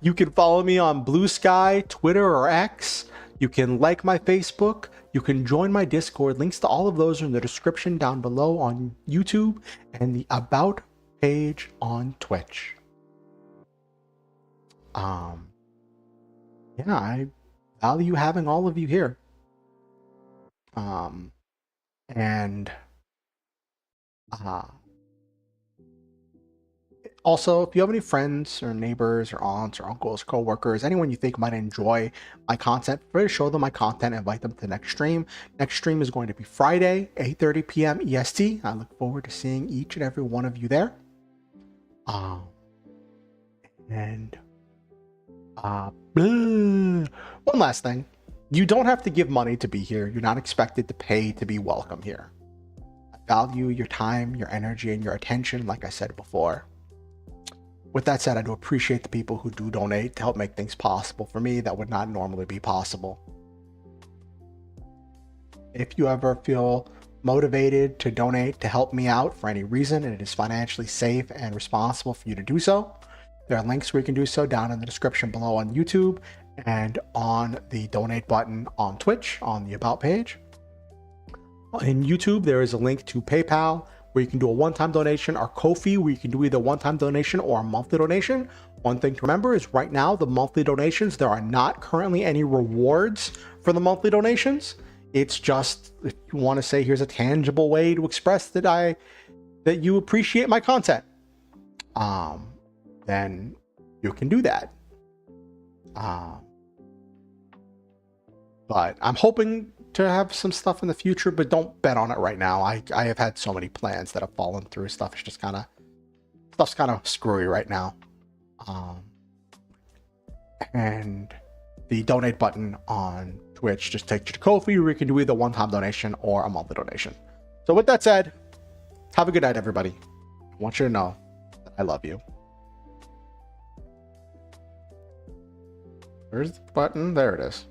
You can follow me on Blue Sky, Twitter, or X. You can like my Facebook. You can join my Discord. Links to all of those are in the description down below on YouTube and the About page on Twitch. Yeah, I value having all of you here. Also, if you have any friends or neighbors or aunts or uncles, co-workers, anyone you think might enjoy my content, please show them my content and invite them to the next stream. Next stream is going to be Friday, 8:30 p.m. EST. I look forward to seeing each and every one of you there. One last thing. You don't have to give money to be here. You're not expected to pay to be welcome here. I value your time, your energy, and your attention, like I said before. With that said, I do appreciate the people who do donate to help make things possible for me that would not normally be possible. If you ever feel motivated to donate to help me out for any reason, and it is financially safe and responsible for you to do so, there are links where you can do so down in the description below on YouTube and on the donate button on Twitch on the About page. In YouTube, there is a link to PayPal where you can do a one-time donation, or Ko-fi where you can do either one-time donation or a monthly donation. One thing to remember is right now, the monthly donations, there are not currently any rewards for the monthly donations. It's just, if you want to say here's a tangible way to express that you appreciate my content, then you can do that. But I'm hoping to have some stuff in the future, but don't bet on it right now. I have had so many plans that have fallen through. Stuff's kind of screwy right now. And the donate button on Twitch just takes you to Ko-fi, where you can do either one-time donation or a monthly donation. So with that said, have a good night, everybody. I want you to know that I love you. Where's the button? There it is.